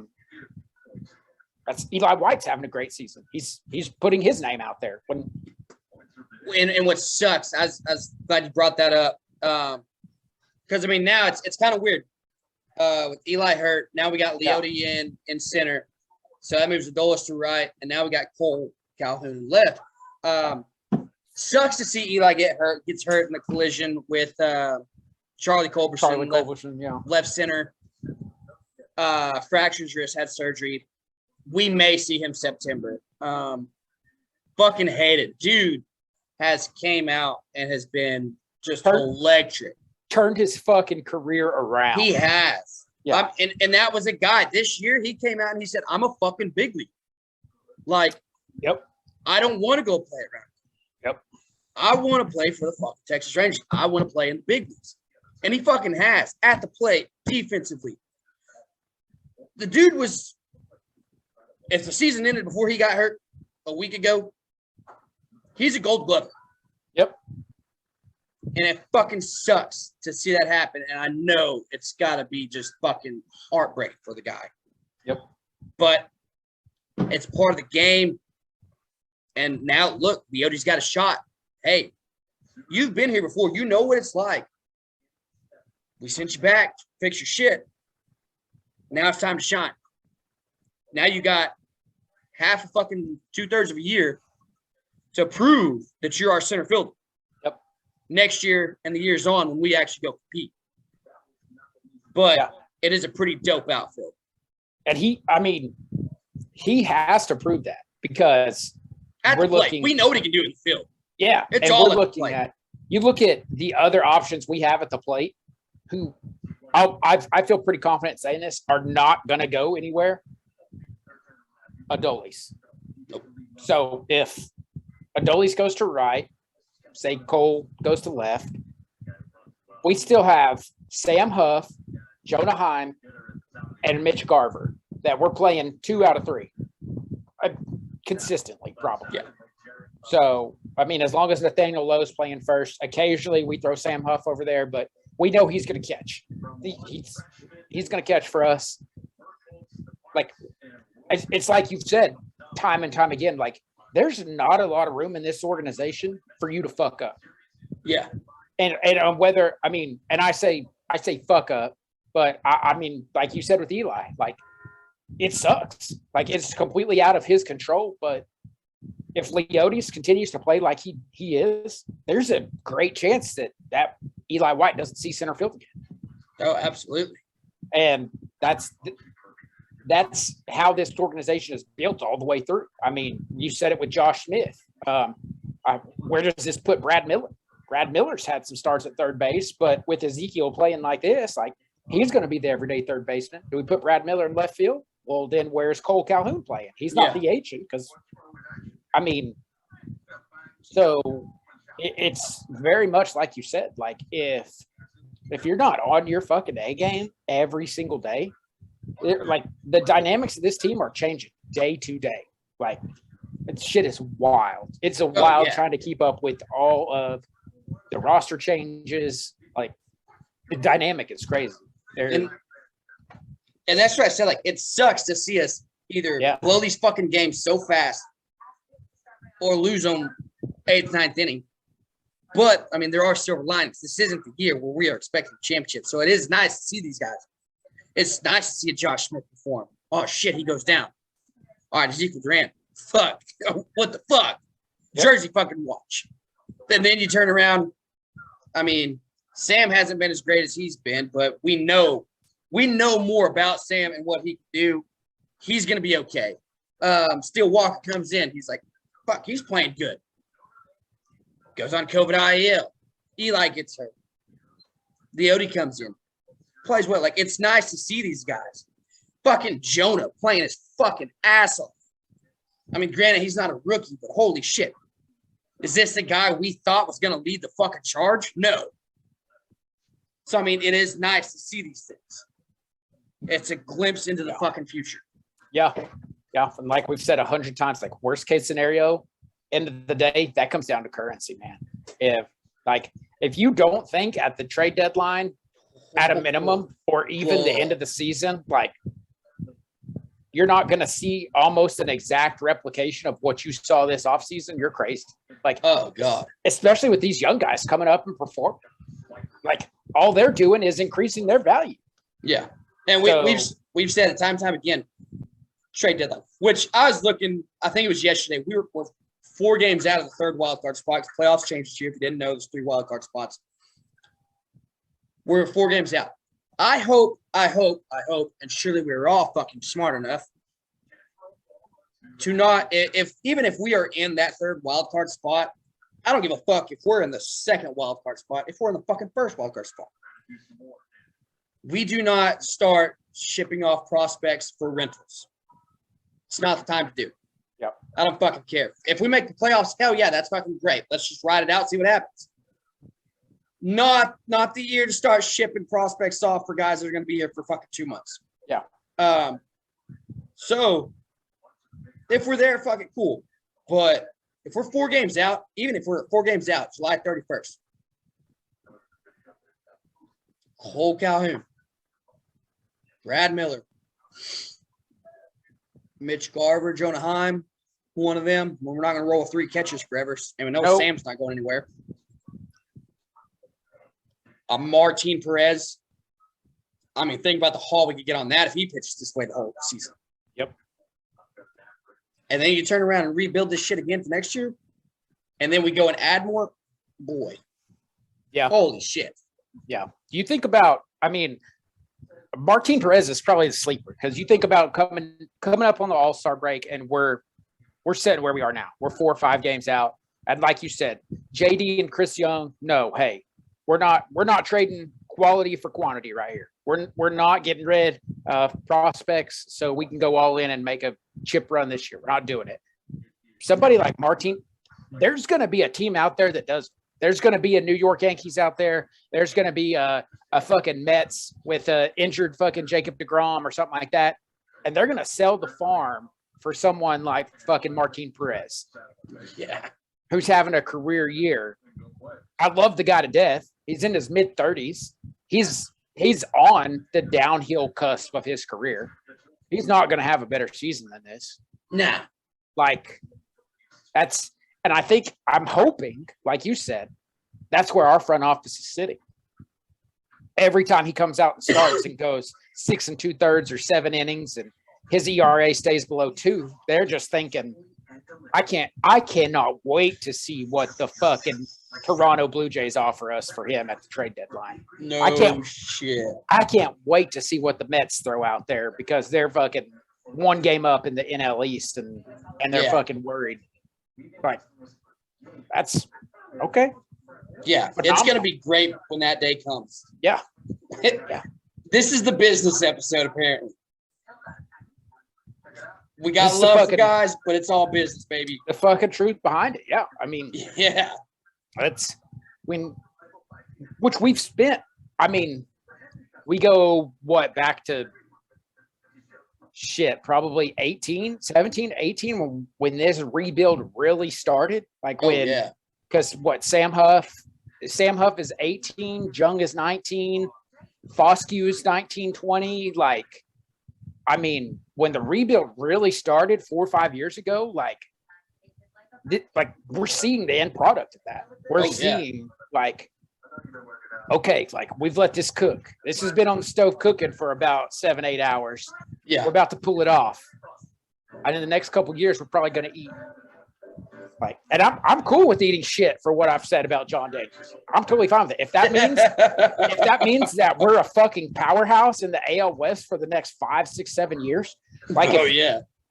That's Eli White's having a great season. He's putting his name out there. And what sucks, I was glad you brought that up. Because I mean now it's kind of weird. With Eli hurt, now we got Leote in center. So that moves Adolis to right, and now we got Cole Calhoun left. Sucks to see Eli gets hurt in the collision with Charlie Culberson, left center. Fractures wrist, had surgery. We may see him September. Fucking hated. Dude has came out and has been just electric. Turned his fucking career around. He has. Yeah. And that was a guy. This year he came out and he said, I'm a fucking big league. Like, yep. I don't want to go play around. Yep. I want to play for the fucking Texas Rangers. I want to play in the big leagues. And he fucking has at the plate defensively. The dude was, if the season ended before he got hurt a week ago, he's a Gold Glover. Yep. And it fucking sucks to see that happen. And I know it's got to be just fucking heartbreaking for the guy. Yep. But it's part of the game. And now, look, Leote's got a shot. Hey, you've been here before. You know what it's like. We sent you back, fix your shit. Now it's time to shine. Now you got half a fucking 2/3 of a year to prove that you're our center fielder. Yep. Next year and the years on when we actually go compete. But it is a pretty dope outfield. And he has to prove that because we know what he can do in the field. Yeah. It's all we're looking at. You look at the other options we have at the plate who I feel pretty confident saying this are not going to go anywhere. Adolis. Nope. So if Adolis goes to right, say Cole goes to left, we still have Sam Huff, Jonah Heim, and Mitch Garver that we're playing 2 out of 3 consistently, probably. Yeah. So, I mean, as long as Nathaniel Lowe's playing first, occasionally we throw Sam Huff over there, but we know he's going to catch. He's going to catch for us. Like, it's like you've said time and time again, like there's not a lot of room in this organization for you to fuck up. Yeah. And whether, I mean, and I say fuck up, but I mean, like you said with Eli, like it sucks. Like it's completely out of his control. But if Leotis continues to play like he is, there's a great chance that Eli White doesn't see center field again. Oh, absolutely. And that's how this organization is built all the way through. I mean, you said it with Josh Smith. Where does this put Brad Miller? Brad Miller's had some starts at third base, but with Ezekiel playing like this, like he's going to be the everyday third baseman. Do we put Brad Miller in left field? Well, then where's Cole Calhoun playing? He's not DHing because, I mean, so it's very much like you said. Like if you're not on your fucking A game every single day, like the dynamics of this team are changing day to day. Like shit is wild. It's a wild trying to keep up with all of the roster changes. Like the dynamic is crazy. And that's what I said. Like it sucks to see us either blow these fucking games so fast or lose them 8th, 9th inning. But I mean, there are silver linings. This isn't the year where we are expecting championships. So it is nice to see these guys. It's nice to see a Josh Smith perform. Oh shit, he goes down. All right, Ezekiel Duran. Fuck. What the fuck? Yep. Jersey fucking watch. And then you turn around. I mean, Sam hasn't been as great as he's been, but we know more about Sam and what he can do. He's gonna be okay. Steele Walker comes in. He's like, fuck, he's playing good. Goes on COVID IL. Eli gets hurt. Leote comes in. Plays well. Like, it's nice to see these guys. Fucking Jonah playing his fucking ass off. I mean, granted, he's not a rookie, but holy shit. Is this the guy we thought was going to lead the fucking charge? No. So, I mean, it is nice to see these things. It's a glimpse into the fucking future. Yeah. Yeah. And like we've said 100 times, like worst case scenario, end of the day, that comes down to currency, man. If you don't think at the trade deadline, at a minimum, or even the end of the season, like you're not going to see almost an exact replication of what you saw this offseason, you're crazy. Like, oh God, especially with these young guys coming up and performing. Like all they're doing is increasing their value. Yeah. And we've said it time and time again, trade deadline, which I was looking, I think it was yesterday. We're 4 games out of the 3rd wild card spot. Playoffs changed this year. If you didn't know, there's 3 wild card spots. We're 4 games out. I hope, and surely we're all fucking smart enough to not, even if we are in that 3rd wild card spot, I don't give a fuck if we're in the 2nd wild card spot, if we're in the fucking 1st wild card spot. We do not start shipping off prospects for rentals. It's not the time to do. Yep. I don't fucking care. If we make the playoffs, hell yeah, that's fucking great. Let's just ride it out, see what happens. Not the year to start shipping prospects off for guys that are going to be here for fucking 2 months. Yeah. So if we're there, fucking cool. But if we're 4 games out, even if we're 4 games out, July 31st, Cole Calhoun, Brad Miller, Mitch Garver, Jonah Heim, one of them. We're not going to roll with 3 catches forever. And we know Sam's not going anywhere. Martin Perez. I mean, think about the haul we could get on that if he pitches this way the whole season. Yep. And then you turn around and rebuild this shit again for next year. And then we go and add more. Boy. Yeah. Holy shit. Yeah. You think about, I mean, Martin Perez is probably the sleeper because you think about coming up on the All-Star break and we're sitting where we are now. We're 4 or 5 games out. And like you said, JD and Chris Young, no, hey, we're not trading quality for quantity right here. We're not getting rid of prospects so we can go all in and make a chip run this year. We're not doing it. Somebody like Martin, there's going to be a team out there that does. There's going to be a New York Yankees out there. There's going to be a fucking Mets with a injured fucking Jacob deGrom or something like that. And they're going to sell the farm for someone like fucking Martin Perez. Yeah. Who's having a career year. I love the guy to death. He's in his mid-30s. He's on the downhill cusp of his career. He's not going to have a better season than this. Nah. Like, And I think I'm hoping, like you said, that's where our front office is sitting. Every time he comes out and starts and goes 6 2/3 or 7 innings and his ERA stays below 2, they're just thinking, I cannot wait to see what the fucking Toronto Blue Jays offer us for him at the trade deadline. Shit. I can't wait to see what the Mets throw out there because they're fucking 1 game up in the NL East and they're fucking worried. Like, that's okay. Yeah, it's going to be great when that day comes. Yeah. This is the business episode, apparently. We got love for guys, but it's all business, baby. The fucking truth behind it. Yeah. I mean, that's which we've spent. I mean, we go back to probably 17, 18 when this rebuild really started. Like because Sam Huff is 18, Jung is 19, Foscue is 19, 20. Like, I mean, when the rebuild really started 4 or 5 years ago, like we're seeing the end product of that. We're seeing okay, like we've let this cook. This has been on the stove cooking for about 7-8 hours. Yeah, we're about to pull it off, and in the next couple of years, we're probably going to eat. And I'm cool with eating shit for what I've said about John Daniels. I'm totally fine with it. If that means that we're a fucking powerhouse in the AL West for the next 5, 6, 7 years,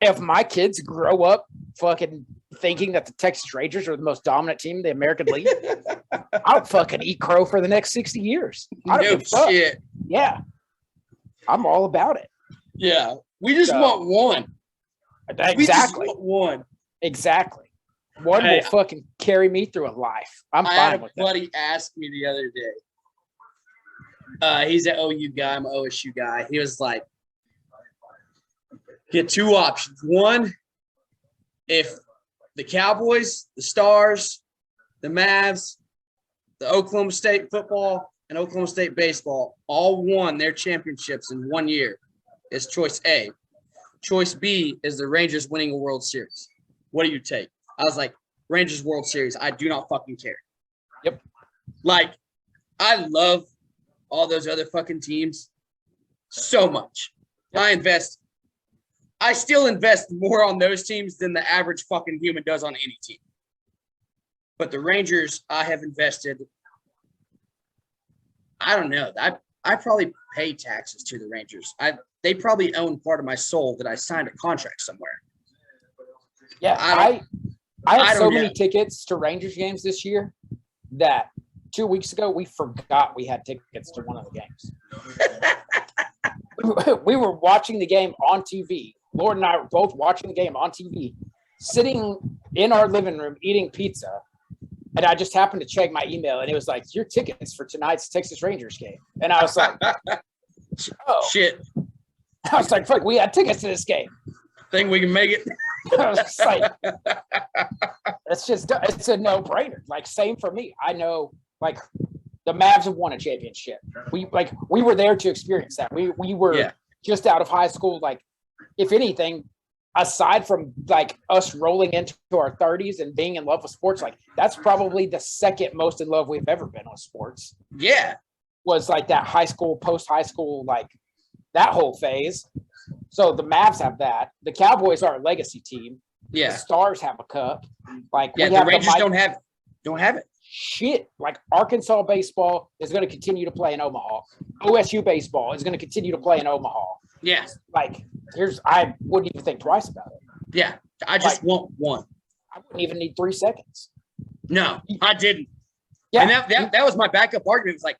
if my kids grow up fucking thinking that the Texas Rangers are the most dominant team in the American League, I'll fucking eat crow for the next 60 years. I don't give a fuck. Shit. Yeah, I'm all about it. Yeah, we just want one. Exactly. We just want one. Exactly. One will fucking carry me through a life. I'm fine with that. I had a buddy ask me the other day. He's an OU guy. I'm an OSU guy. He was like, get 2 options. One, if the Cowboys, the Stars, the Mavs, the Oklahoma State football, and Oklahoma State baseball all won their championships in 1 year, is choice A. Choice B is the Rangers winning a World Series. What do you take? I was like, Rangers World Series. I do not fucking care. Yep. Like, I love all those other fucking teams so much. Yep. I still invest more on those teams than the average fucking human does on any team. But the Rangers, I have invested, I don't know. I probably pay taxes to the Rangers. They probably own part of my soul that I signed a contract somewhere. Yeah, I have so many tickets to Rangers games this year that 2 weeks ago we forgot we had tickets to one of the games. We were watching the game on TV. Lord and I were both watching the game on TV, sitting in our living room eating pizza. And I just happened to check my email and it was like, your tickets for tonight's Texas Rangers game. And I was like, oh. Shit. I was like, fuck, we had tickets to this game. Think we can make it? I was just like, it's a no-brainer. Like, same for me. I know, like, the Mavs have won a championship. We were there to experience that. We were just out of high school. Like, if anything, aside from like us rolling into our 30s and being in love with sports, like that's probably the second most in love we've ever been with sports. Yeah. Was like that high school, post-high school, like that whole phase. So the Mavs have that. The Cowboys are a legacy team. Yeah. The Stars have a cup. Like, yeah, the Rangers don't have it. Shit. Like, Arkansas baseball is going to continue to play in Omaha. OSU baseball is going to continue to play in Omaha. Yeah. Like, I wouldn't even think twice about it. Yeah. I just want one. I wouldn't even need 3 seconds. No, I didn't. Yeah. And that was my backup argument. It's like,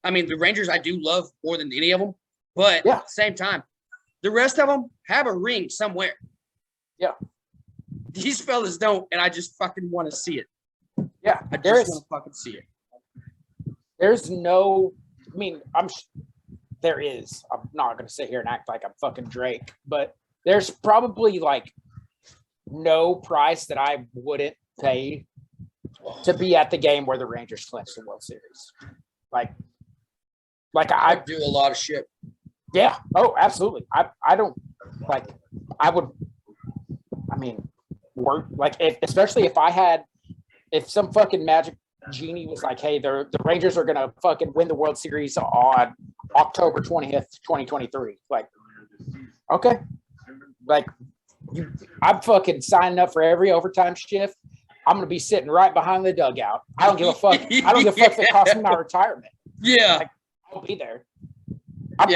I mean, the Rangers I do love more than any of them, but at the same time, the rest of them have a ring somewhere. Yeah. These fellas don't, and I just fucking want to see it. Yeah. I just want to fucking see it. There's no, I mean, there is. I'm not going to sit here and act like I'm fucking Drake, but there's probably like no price that I wouldn't pay to be at the game where the Rangers clinch the World Series. Like I do a lot of shit. Yeah. Oh, absolutely. I don't like, I would, I mean, work. Like, especially if some fucking magic genie was like, hey, the Rangers are gonna fucking win the World Series on October 20th, 2023. Like, okay, like I'm fucking signing up for every overtime shift. I'm gonna be sitting right behind the dugout. I don't give a fuck. I don't give a fuck if it costs me my retirement. Yeah, like, I'll be there. I'm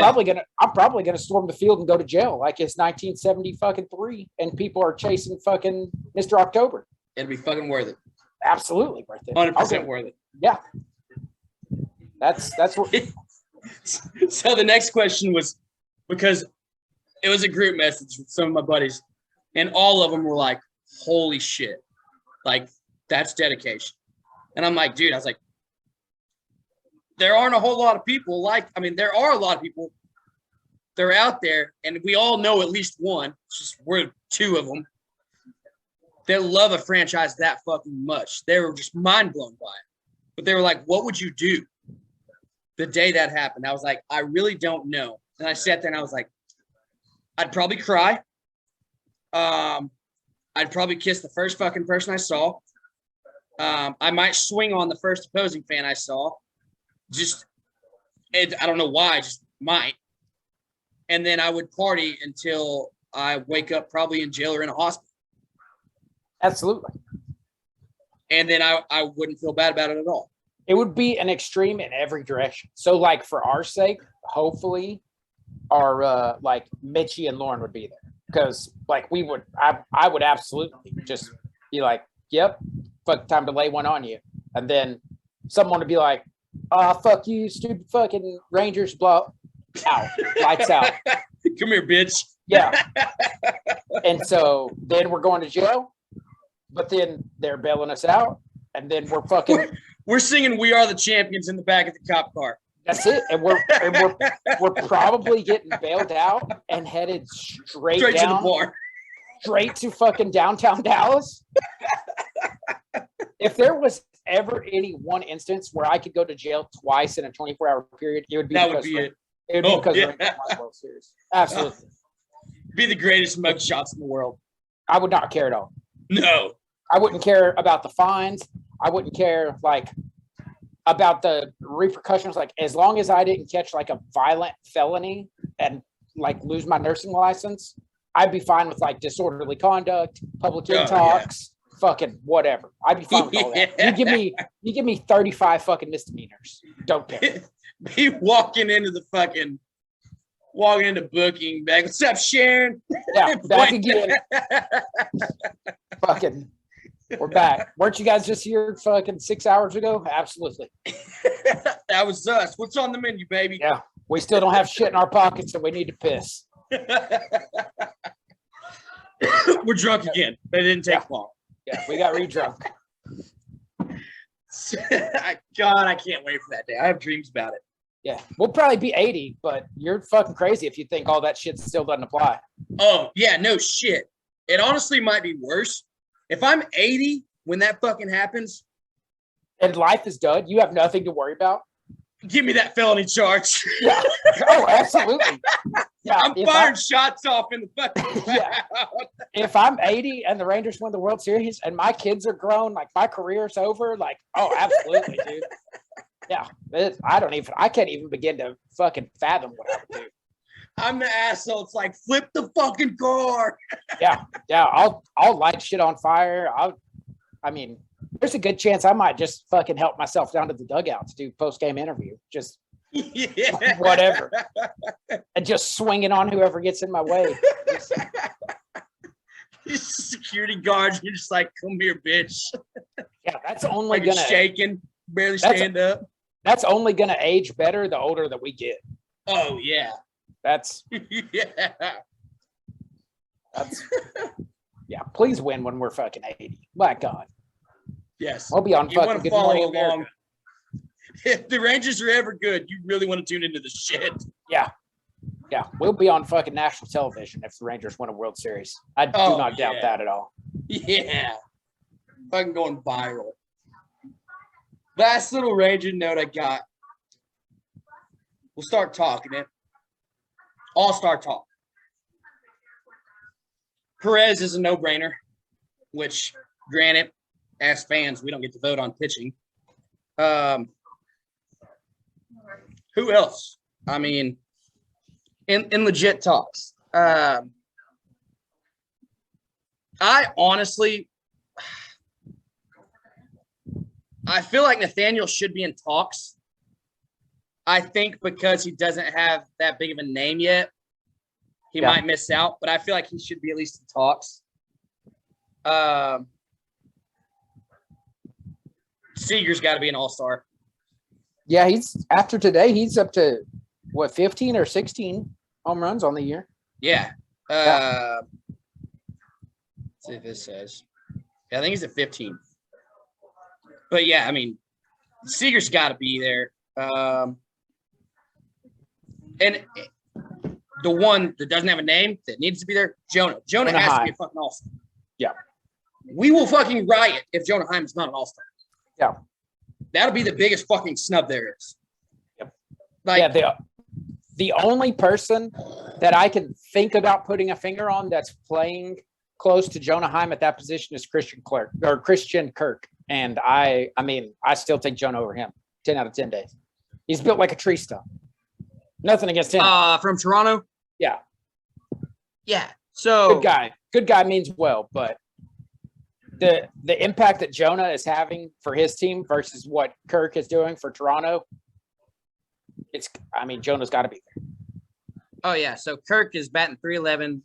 probably gonna storm the field and go to jail like it's 1973 and people are chasing fucking Mr. October. It'll be fucking worth it. Absolutely worth it. 100% worth it. Yeah. That's what. So the next question was, because it was a group message with some of my buddies, and all of them were like, holy shit, like that's dedication. And I'm like, dude, I was like, there aren't a whole lot of people there are a lot of people. They're out there, and we all know at least one. It's just we're two of them that love a franchise that fucking much. They were just mind blown by it. But they were like, what would you do the day that happened? I was like, I really don't know. And I sat there and I was like, I'd probably cry. I'd probably kiss the first fucking person I saw. I might swing on the first opposing fan I saw. I don't know why, I just might. And then I would party until I wake up probably in jail or in a hospital. Absolutely. And then I wouldn't feel bad about it at all. It would be an extreme in every direction. So, like, for our sake, hopefully, our like Mitchie and Lauren would be there, because like I would absolutely just be like, yep, fuck, time to lay one on you, and then someone would be like, fuck you, stupid fucking Rangers, blow out, lights out. Come here, bitch. Yeah. And so then we're going to jail, but then they're bailing us out, and then we're singing "We Are the Champions" in the back of the cop car. That's it, and we're probably getting bailed out and headed straight to down, the bar, straight to fucking downtown Dallas. If there was ever any one instance where I could go to jail twice in a 24-hour period, it would be because of the World Series. Absolutely. Be the greatest mug shots in the world. I would not care at all. No. I wouldn't care about the fines. I wouldn't care about the repercussions. Like, as long as I didn't catch like a violent felony and like lose my nursing license, I'd be fine with like disorderly conduct, public talks, fucking whatever. I'd be fine with all that. You give me 35 fucking misdemeanors. Don't care. Be walking into booking back. What's up, Sharon? Yeah, back again. Fucking, we're back. Weren't you guys just here fucking 6 hours ago? Absolutely. That was us. What's on the menu, baby? Yeah, we still don't have shit in our pockets, and we need to piss. We're drunk again. But it didn't take long. Yeah, we got re-drunk. God, I can't wait for that day. I have dreams about it. Yeah, we'll probably be 80, but you're fucking crazy if you think all that shit still doesn't apply. Oh, yeah, no shit. It honestly might be worse. If I'm 80 when that fucking happens. And life is done, you have nothing to worry about. Give me that felony charge. Yeah. Oh, absolutely. Yeah, I'm firing shots off in the fucking yeah. If I'm 80 and the Rangers win the World Series and my kids are grown, like my career's over, like, oh, absolutely, dude. Yeah, I can't even begin to fucking fathom what I would do. I'm the asshole. It's like, flip the fucking car. Yeah. I'll light shit on fire. I mean, there's a good chance I might just fucking help myself down to the dugout to do post-game interview. Just whatever. And just swinging on whoever gets in my way. Security guards, you're just like, come here, bitch. Yeah, that's only gonna shaking, barely stand up. That's only gonna age better the older that we get. Oh yeah. That's yeah. Please win when we're fucking 80. My God. Yes. We'll be on fucking Good Morning America. If the Rangers are ever good, you really want to tune into the shit. Yeah. Yeah. We'll be on fucking national television if the Rangers win a World Series. I do not doubt that at all. Yeah. Fucking going viral. Last little Ranger note I got. We'll start talking it. All-star talk. Perez is a no-brainer. which, granted, as fans, we don't get to vote on pitching. Who else? I mean, in legit talks. I honestly, I feel like Nathaniel should be in talks. I think because he doesn't have that big of a name yet, he might miss out, but I feel like he should be at least in talks. Seager's got to be an all-star. Yeah, after today, he's up to, 15 or 16 home runs on the year? Yeah. Let's see if this says. Yeah, I think he's at 15. But, yeah, I mean, Seager's got to be there. And the one that doesn't have a name that needs to be there, Jonah. Jonah has to be a fucking all-star. Yeah. We will fucking riot if Jonah Heim is not an all-star. Yeah. That'll be the biggest fucking snub there is. Yep. Like, the only person that I can think about putting a finger on that's playing close to Jonah Heim at that position is Christian Kirk. And I mean, I still take Jonah over him 10 out of 10 days. He's built like a tree stump. Nothing against him. From Toronto? Yeah. Yeah. So good guy means well, but the impact that Jonah is having for his team versus what Kirk is doing for Toronto, Jonah's got to be there. Oh, yeah. So Kirk is batting .311.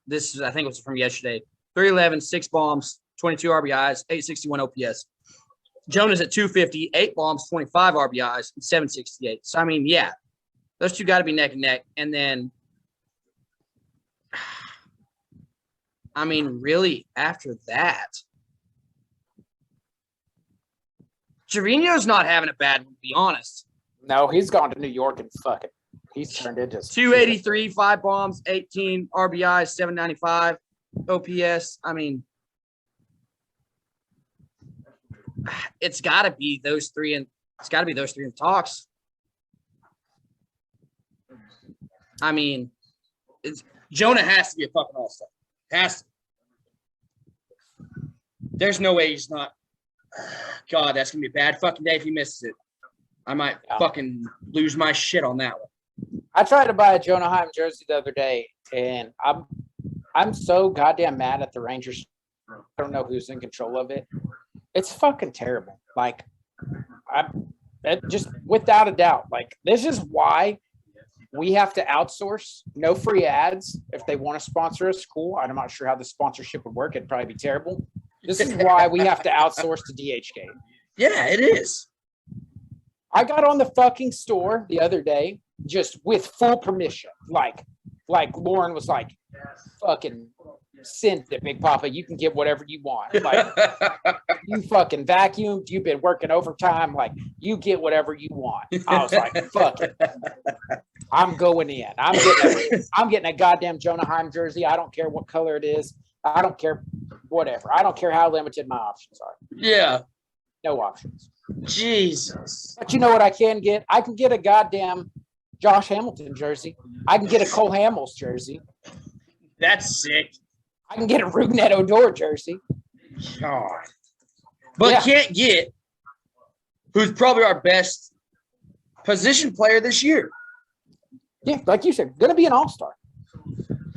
This is, I think it was from yesterday. .311, 6 bombs, 22 RBIs, 861 OPS. Jonah's at .250, 8 bombs, 25 RBIs, and 768. So, I mean, yeah, those two got to be neck and neck. And then, I mean, really, after that, Trevino's not having a bad one, to be honest. No, he's gone to New York and fuck it. He's turned into 283, 5 bombs, 18 RBIs, 795 OPS. I mean, it's got to be those three, and it's got to be those three in talks. I mean, Jonah has to be a fucking all-star. Has to. There's no way he's not. God, that's gonna be a bad fucking day if he misses it. I might fucking lose my shit on that one. I tried to buy a Jonah Heim jersey the other day, and I'm so goddamn mad at the Rangers. I don't know who's in control of it. It's fucking terrible. Like, just without a doubt. Like, this is why we have to outsource. No free ads. If they want to sponsor us, cool. I'm not sure how the sponsorship would work. It'd probably be terrible. This is why we have to outsource to DHgate. Yeah, it is. I got on the fucking store the other day just with full permission. Like Lauren was like, fucking send it, Big Papa. You can get whatever you want. Like, you fucking vacuumed. You've been working overtime. Like, you get whatever you want. I was like, fuck it. I'm going in. I'm getting a goddamn Jonah Heim jersey. I don't care what color it is. I don't care whatever. I don't care how limited my options are. Yeah. No options. Jesus. But you know what I can get? I can get a goddamn Josh Hamilton jersey. I can get a Cole Hamels jersey. That's sick. I can get a Rougned Odor jersey. God. But can't get who's probably our best position player this year. Yeah, like you said, going to be an all-star.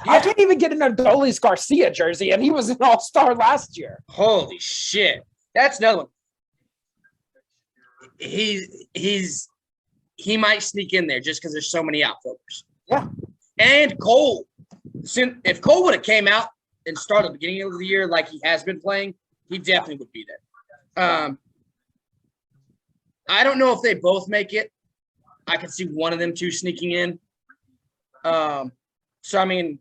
Yeah. I can't even get an Adolis Garcia jersey, and he was an all-star last year. Holy shit. That's another one. He might sneak in there just because there's so many outfielders. Yeah. And Cole. If Cole would have came out and started at the beginning of the year like he has been playing, he definitely would be there. I don't know if they both make it. I could see one of them two sneaking in. So, I mean,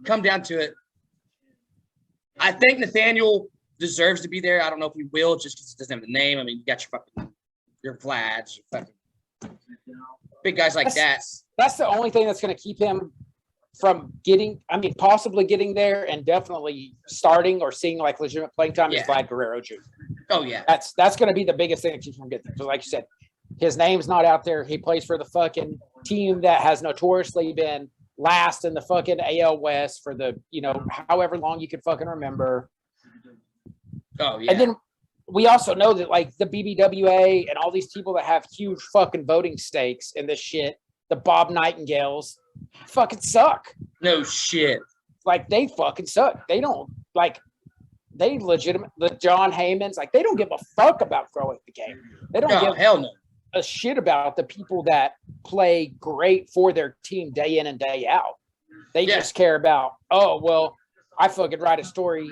come down to it. I think Nathaniel deserves to be there. I don't know if he will just because he doesn't have the name. I mean, you got your Vlads, your fucking big guys like that. That's the only thing that's going to keep him from possibly getting there and definitely starting or seeing like legitimate playing time is Vlad Guerrero Jr. Oh, yeah. That's going to be the biggest thing that keeps him from getting there. Because like you said, his name's not out there. He plays for the fucking team that has notoriously been last in the fucking AL West for the, however long you could fucking remember. Oh, yeah. And then we also know that like the BBWA and all these people that have huge fucking voting stakes in this shit, the Bob Nightingales, fucking suck. No shit. Like they fucking suck. They don't like. They legitimate the John Heymans, like they don't give a fuck about growing the game. They don't give hell no. a shit about the people that play great for their team day in and day out. They just care about, oh, well, I fucking write a story,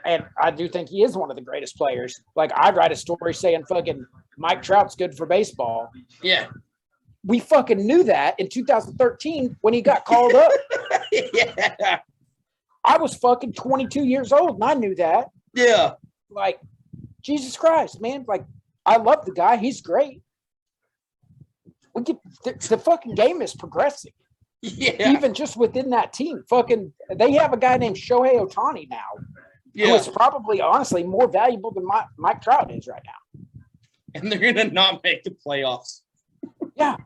and I do think he is one of the greatest players. Like I'd write a story saying fucking Mike Trout's good for baseball. Yeah. We fucking knew that in 2013 when he got called up. Yeah. I was fucking 22 years old and I knew that. Yeah. Like, Jesus Christ, man. Like, I love the guy. He's great. We get the fucking game is progressing. Yeah. Even just within that team. Fucking, they have a guy named Shohei Ohtani now. Yeah. Who is probably, honestly, more valuable than Mike Trout is right now. And they're going to not make the playoffs. Yeah.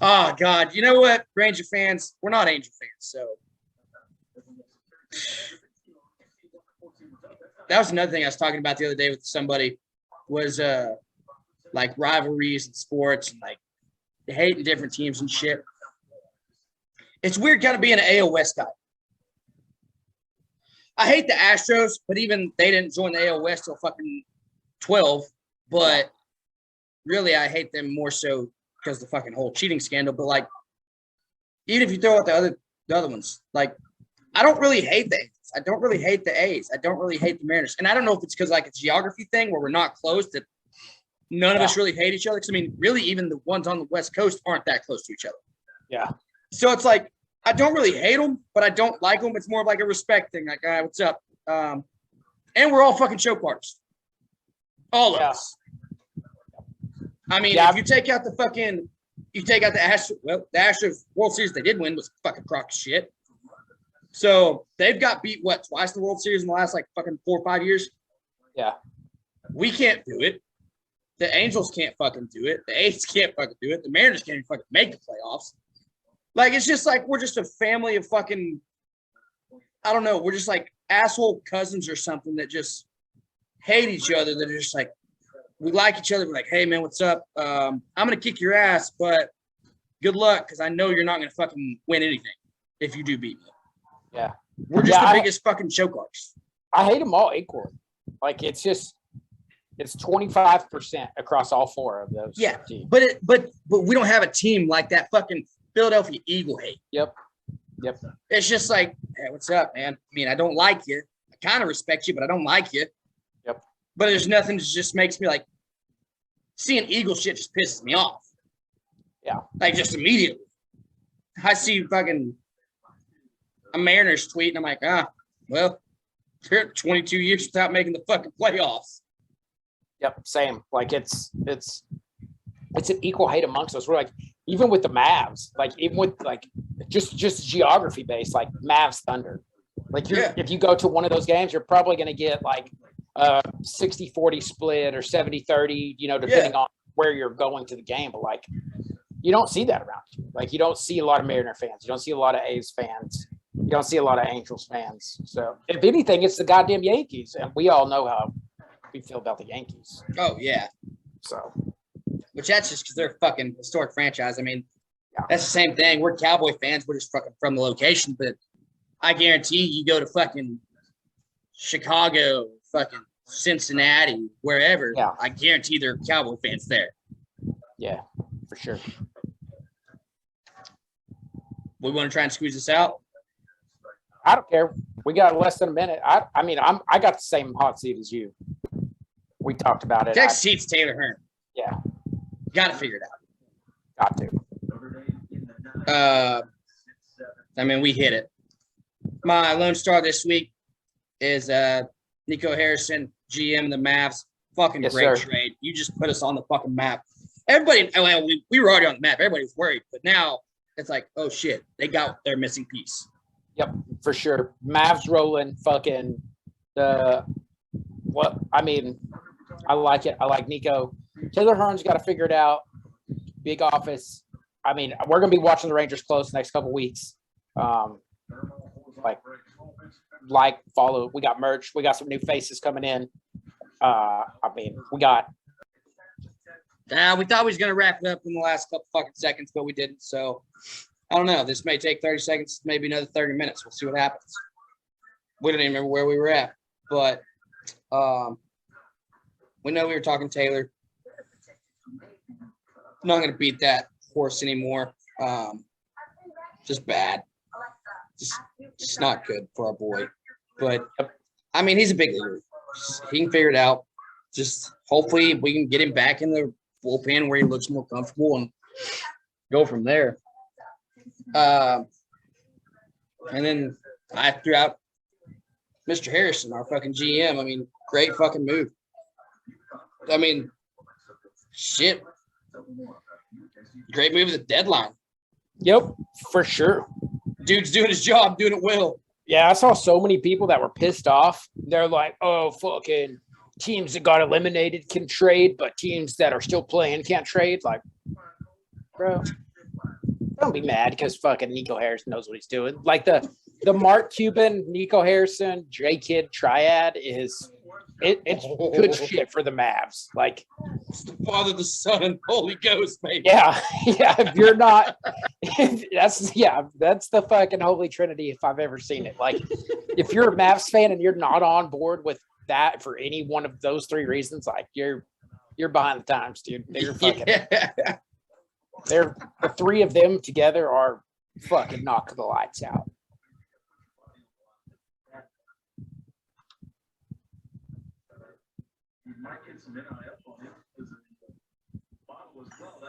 Oh, God. You know what, Ranger fans? We're not Angel fans, so. That was another thing I was talking about the other day with somebody was like rivalries and sports and like hating different teams and shit. It's weird kind of being an AL West guy. I hate the Astros, but even they didn't join the AL West till fucking 12. But really, I hate them more so because the fucking whole cheating scandal. But like, even if you throw out the other ones, like I don't really hate the Angels. I don't really hate the A's. I don't really hate the Mariners. And I don't know if it's because like a geography thing where we're not close that none of us really hate each other. Because I mean, really, even the ones on the West Coast aren't that close to each other. Yeah. So it's like I don't really hate them, but I don't like them. It's more of like a respect thing. Like, what's up? And we're all fucking show parts. All of us. I mean, if you take out the Astros, well, the Astros World Series they did win was fucking crock of shit. So they've got beat twice in the World Series in the last like fucking 4 or 5 years. Yeah. We can't do it. The Angels can't fucking do it. The A's can't fucking do it. The Mariners can't even fucking make the playoffs. Like, it's just like we're just a family of fucking, I don't know, we're just like asshole cousins or something that just hate each other. That are just like, we like each other. We're like, hey, man, what's up? I'm going to kick your ass, but good luck because I know you're not going to fucking win anything if you do beat me. Yeah. We're just the biggest fucking show cars. I hate them all equally. Like, it's 25% across all 4 of those. Yeah, teams. but we don't have a team like that fucking Philadelphia Eagle hate. Yep. It's just like, hey, what's up, man? I mean, I don't like you. I kind of respect you, but I don't like you. Yep. But there's nothing that just makes me like, seeing Eagle shit just pisses me off. Yeah. Like, just immediately. I see fucking a Mariners tweet, and I'm like, well, they're 22 years without making the fucking playoffs. Yep, same. Like it's an equal hate amongst us. We're like, even with the Mavs, like even with like just geography based, like Mavs Thunder. Like if you go to one of those games, you're probably going to get like a 60-40 split or 70-30, depending on where you're going to the game. But like, you don't see that around you. Like you don't see a lot of Mariner fans. You don't see a lot of A's fans. You don't see a lot of Angels fans. So if anything, it's the goddamn Yankees. And we all know how we feel about the Yankees. Oh, yeah. So. Which that's just because they're a fucking historic franchise. I mean, that's the same thing. We're Cowboy fans. We're just fucking from the location. But I guarantee you go to fucking Chicago, fucking Cincinnati, wherever. Yeah. I guarantee there are Cowboy fans there. Yeah, for sure. We want to try and squeeze this out? I don't care. We got less than a minute. I got the same hot seat as you. We talked about it. Next seat's Taylor Hearn. Yeah. Got to figure it out. Got to. I mean, we hit it. My Lone Star this week is Nico Harrison, GM of the Mavs. Fucking great trade. You just put us on the fucking map. Everybody, well, we were already on the map. Everybody was worried. But now it's like, oh, shit. They got their missing piece. Yep, for sure. Mavs rolling fucking I like it. I like Nico. Taylor Hearn's got to figure it out. Big office. I mean, we're going to be watching the Rangers close the next couple weeks. Follow. We got merch. We got some new faces coming in. We got. We thought we was gonna wrap it up in the last couple fucking seconds, but we didn't. So I don't know. This may take 30 seconds, maybe another 30 minutes. We'll see what happens. We don't even remember where we were at, but we know we were talking Taylor. I'm not gonna beat that horse anymore. Just bad. Just not good for our boy. But I mean, he's a big leader. He can figure it out. Just hopefully we can get him back in the bullpen where he looks more comfortable and go from there. And then I threw out Mr. Harrison, our fucking GM. I mean, great fucking move. I mean, shit. Great move at the deadline. Yep, for sure. Dude's doing his job, doing it well. Yeah, I saw so many people that were pissed off. They're like, oh, fucking teams that got eliminated can trade, but teams that are still playing can't trade. Like, bro, don't be mad because fucking Nico Harrison knows what he's doing. Like the Mark Cuban, Nico Harrison, J Kidd triad is it's good shit for the Mavs. Like, it's the Father, the Son, and Holy Ghost, baby. Yeah. If you're not, that's the fucking Holy Trinity if I've ever seen it. Like, if you're a Mavs fan and you're not on board with that for any one of those three reasons, like you're behind the times, dude. They're fucking. Yeah. They're the three of them together are fucking knock the lights out.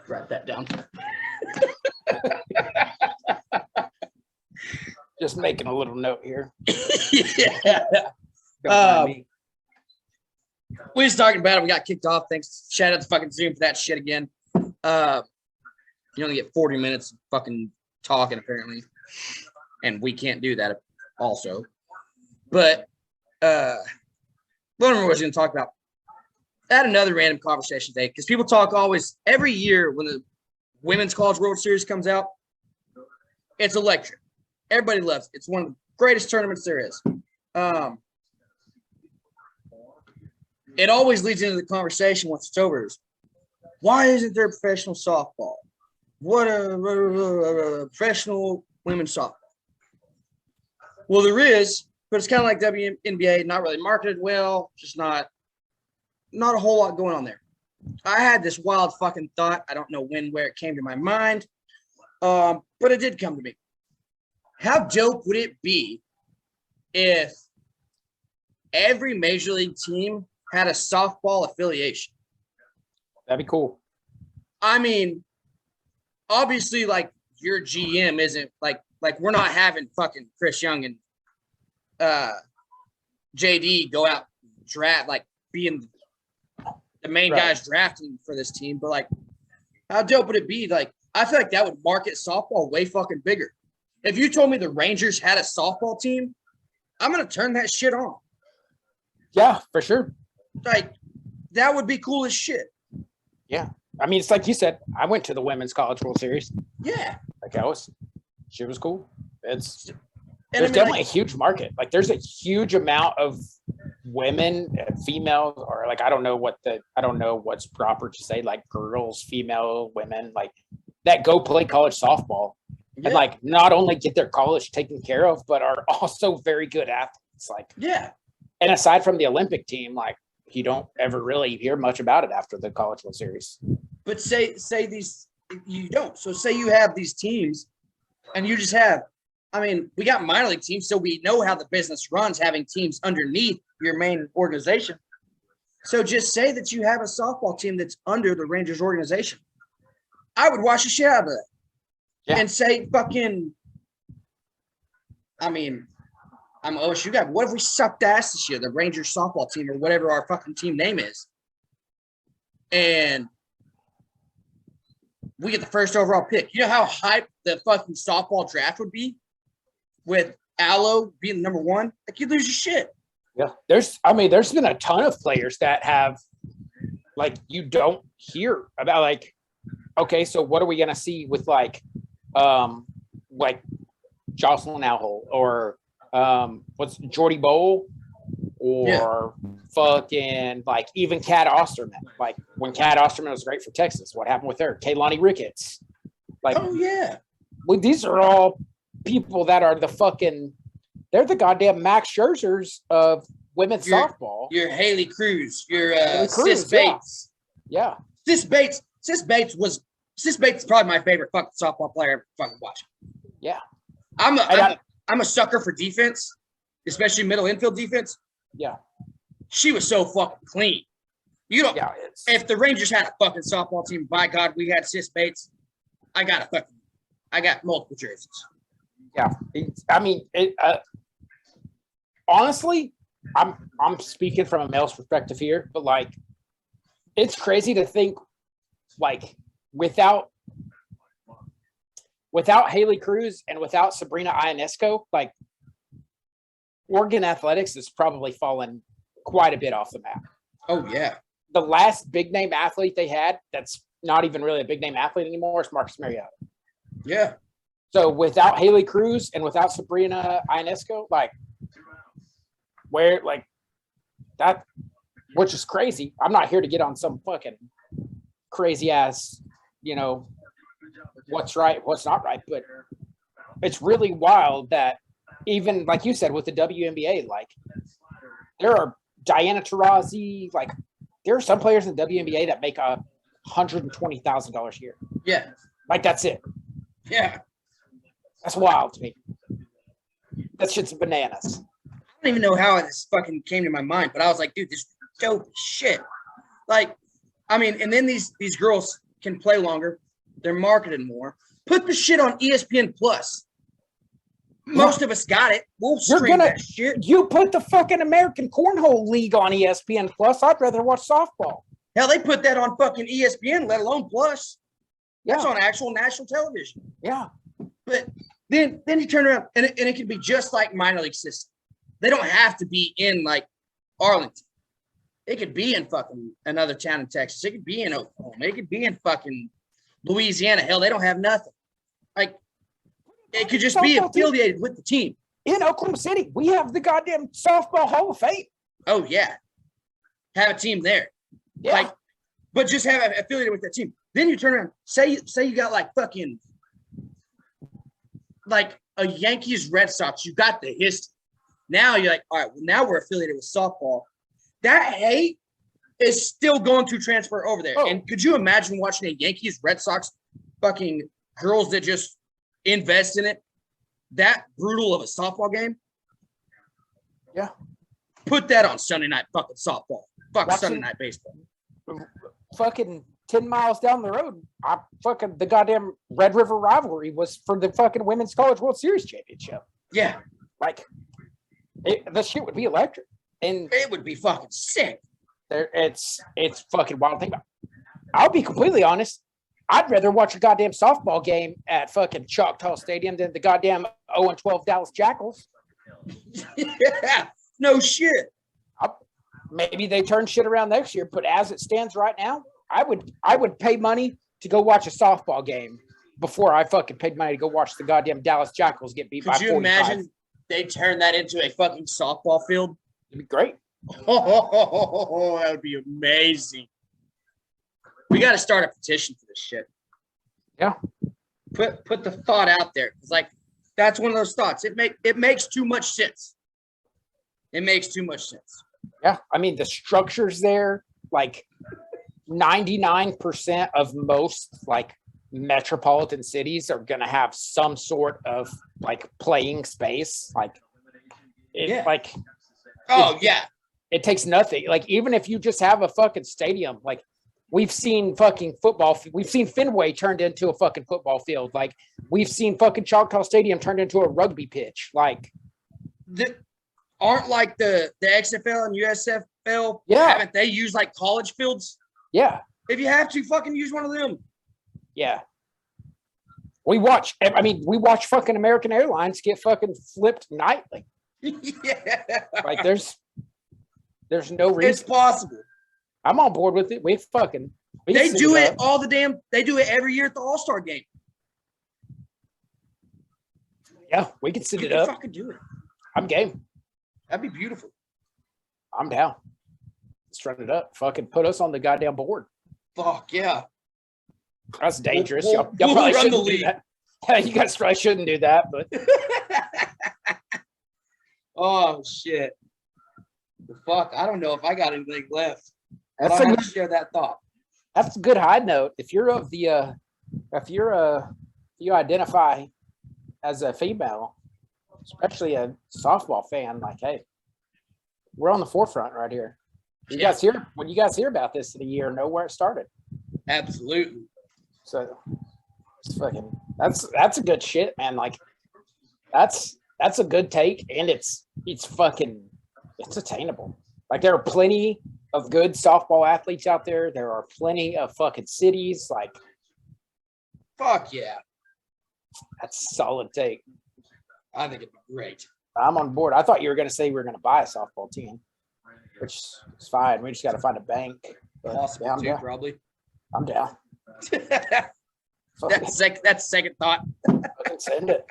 Write that down. Just making a little note here. Yeah. We was talking about it. We got kicked off. Thanks. Shout out to fucking Zoom for that shit again. You only get 40 minutes of fucking talking apparently, and we can't do that also. But what I was going to talk about. I had another random conversation today because people talk always every year when the Women's College World Series comes out. It's electric. Everybody loves it. It's one of the greatest tournaments there is. It always leads into the conversation once it's over. Why isn't there professional softball? What a professional women's softball? Well, there is, but it's kind of like WNBA, not really marketed well, just not a whole lot going on there. I had this wild fucking thought. I don't know where it came to my mind, but it did come to me. How dope would it be if every major league team had a softball affiliation? That'd be cool. I mean, obviously, like your GM isn't like we're not having fucking Chris Young and JD go out and draft, like being the main guys drafting for this team. But like, how dope would it be? Like, I feel like that would market softball way fucking bigger. If you told me the Rangers had a softball team, I'm going to turn that shit on. Yeah, for sure. Like, that would be cool as shit. Yeah. I mean, it's like you said, I went to the Women's College World Series. Yeah. Like, she was cool. There's definitely a huge market. Like, there's a huge amount of women and females, or like, I don't know what's proper to say, like girls, female, women, like that go play college softball. Yeah. And like not only get their college taken care of, but are also very good athletes. Like, yeah. And aside from the Olympic team, like you don't ever really hear much about it after the College World Series. But say these you don't. So say you have these teams, and you just have. I mean, we got minor league teams, so we know how the business runs, having teams underneath your main organization. So just say that you have a softball team that's under the Rangers organization. I would watch the shit out of it. Yeah. And say fucking, I mean, I'm an OSU guy. But what if we sucked ass this year, the Rangers softball team or whatever our fucking team name is, and we get the first overall pick? You know how hyped the fucking softball draft would be with Allo being the number one? Like, you lose your shit. Yeah, there's been a ton of players that have, like, you don't hear about, like, okay, so what are we gonna see with like Jocelyn Alhole or what's Jordy Bowl or fucking like even Kat Osterman. Like when Kat Osterman was great for Texas, what happened with her? Kaylani Ricketts. Like, oh yeah. Well, these are all people that are they're the goddamn Max Scherzers of women's softball. Your Haley Cruz, your Cruz, Sis Bates. Yeah. Sis Bates is probably my favorite fucking softball player I ever fucking watched. Yeah. I'm a sucker for defense, especially middle infield defense. Yeah. She was so fucking clean. If the Rangers had a fucking softball team, by God, we had Sis Bates. I got multiple jerseys. Yeah. Honestly, I'm speaking from a male's perspective here, but like, it's crazy to think like without Haley Cruz and without Sabrina Ionesco, like Oregon athletics has probably fallen quite a bit off the map. Oh yeah. The last big name athlete they had that's not even really a big name athlete anymore is Marcus Mariota. Yeah. So without Haley Cruz and without Sabrina Ionesco, like where like that, which is crazy. I'm not here to get on some fucking crazy ass, what's right, what's not right, but it's really wild that even like you said with the WNBA, like there are Diana Taurasi, like there are some players in the WNBA that make $120,000 a year. Yeah. Like that's it. Yeah. That's wild to me. That shit's bananas. I don't even know how this fucking came to my mind, but I was like, dude, this is dope as shit. Like, I mean, and then these girls can play longer. They're marketed more. Put the shit on ESPN Plus. Most of us got it. We'll stream that shit. You put the fucking American Cornhole League on ESPN Plus. I'd rather watch softball. Hell, they put that on fucking ESPN, let alone Plus. That's on actual national television. Yeah. But then you turn around and it can be just like minor league system. They don't have to be in like Arlington. It could be in fucking another town in Texas. It could be in Oklahoma. It could be in fucking Louisiana. Hell, they don't have nothing. Like, it could just be affiliated with the team. In Oklahoma City, we have the goddamn softball Hall of Fame. Oh, yeah. Have a team there. Yeah. Like, but just have it affiliated with that team. Then you turn around, say you got like fucking like a Yankees Red Sox. You got the history. Now you're like, all right, well, now we're affiliated with softball. That hate is still going to transfer over there. Oh. And could you imagine watching a Yankees Red Sox fucking girls that just invest in it? That brutal of a softball game? Yeah. Put that on Sunday night fucking softball. Fuck Sunday night baseball. Fucking 10 miles down the road, the goddamn Red River rivalry was for the fucking Women's College World Series championship. Yeah. Like, the shit would be electric. And it would be fucking sick. It's fucking wild to think about. I'll be completely honest. I'd rather watch a goddamn softball game at fucking Choctaw Stadium than the goddamn 0-12 Dallas Jackals. Yeah. No shit. Maybe they turn shit around next year, but as it stands right now, I would pay money to go watch a softball game before I fucking paid money to go watch the goddamn Dallas Jackals get beat by 45. Could you imagine they turn that into a fucking softball field? It'd be great. Oh, that would be amazing. We got to start a petition for this shit. Yeah. Put the thought out there. It's like, that's one of those thoughts. It makes too much sense. It makes too much sense. Yeah. I mean, the structure's there. Like 99% of most like metropolitan cities are going to have some sort of like playing space. Like, it takes nothing. Like, even if you just have a fucking stadium, like we've seen fucking football. We've seen Fenway turned into a fucking football field. Like we've seen fucking Choctaw Stadium turned into a rugby pitch. Like, aren't like the XFL and USFL? Yeah. Haven't they used like college fields? Yeah. If you have to, fucking use one of them. Yeah. We watch fucking American Airlines get fucking flipped nightly. Yeah. Like there's no reason. It's possible. I'm on board with it. They do it they do it every year at the All-Star game. Yeah, we can set You it can up. fucking do it. I'm game. That'd be beautiful. I'm down. Let's run it up. Fucking put us on the goddamn board. Fuck yeah. That's dangerous. We'll y'all probably run the shouldn't do league. that. Yeah, you guys probably shouldn't do that, but Oh shit. The fuck. I don't know if I got anything left. I that's don't a have good, to share that thought. that's a good high note. If you're of the you identify as a female, especially a softball fan, like, hey, we're on the forefront right here. You Yeah. guys hear when you guys hear about this in a year, know where it started. Absolutely. So it's fucking that's a good shit, man. Like that's a good take, and it's attainable. Like there are plenty of good softball athletes out there. There are plenty of fucking cities. Like Fuck yeah. that's a solid take. I think it'd be great. I'm on board. I thought you were going to say we were going to buy a softball team, which is fine. We just got to find a bank. But Possible yeah, I'm too, down. probably. I'm down. That's second thought. Fucking send it.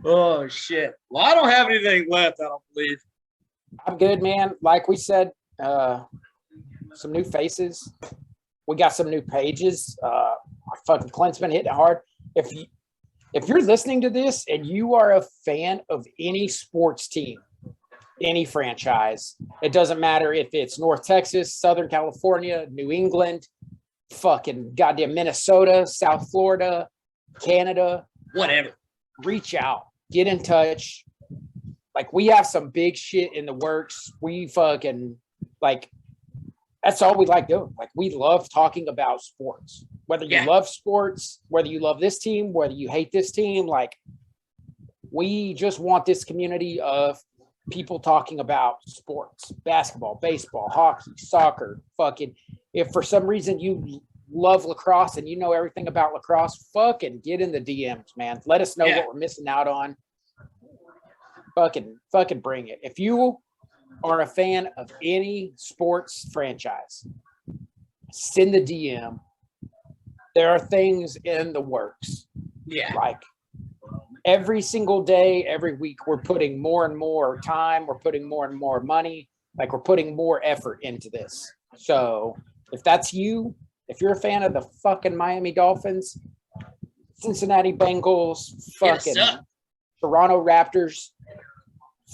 Oh shit. Well, I don't have anything left, I don't believe. I'm good, man. Like we said, some new faces. We got some new pages. Fucking Clint's been hitting it hard. If you're listening to this and you are a fan of any sports team, any franchise, it doesn't matter if it's North Texas, Southern California, New England, fucking goddamn Minnesota, South Florida, Canada, Whatever. reach out, get in touch. Like we have some big shit in the works. We fucking like that's all we like doing. Like we love talking about sports. Whether you love sports, whether you love this team, whether you hate this team, like we just want this community of people talking about sports, basketball, baseball, hockey, soccer, fucking if for some reason you love lacrosse and you know everything about lacrosse, fucking get in the DMs, man. Let us know what we're missing out on. Fucking bring it. If you are a fan of any sports franchise, send the DM. There are things in the works. Yeah. Like every single day, every week, we're putting more and more time. We're putting more and more money. Like we're putting more effort into this. So if that's you, if you're a fan of the fucking Miami Dolphins, Cincinnati Bengals, fucking Toronto Raptors,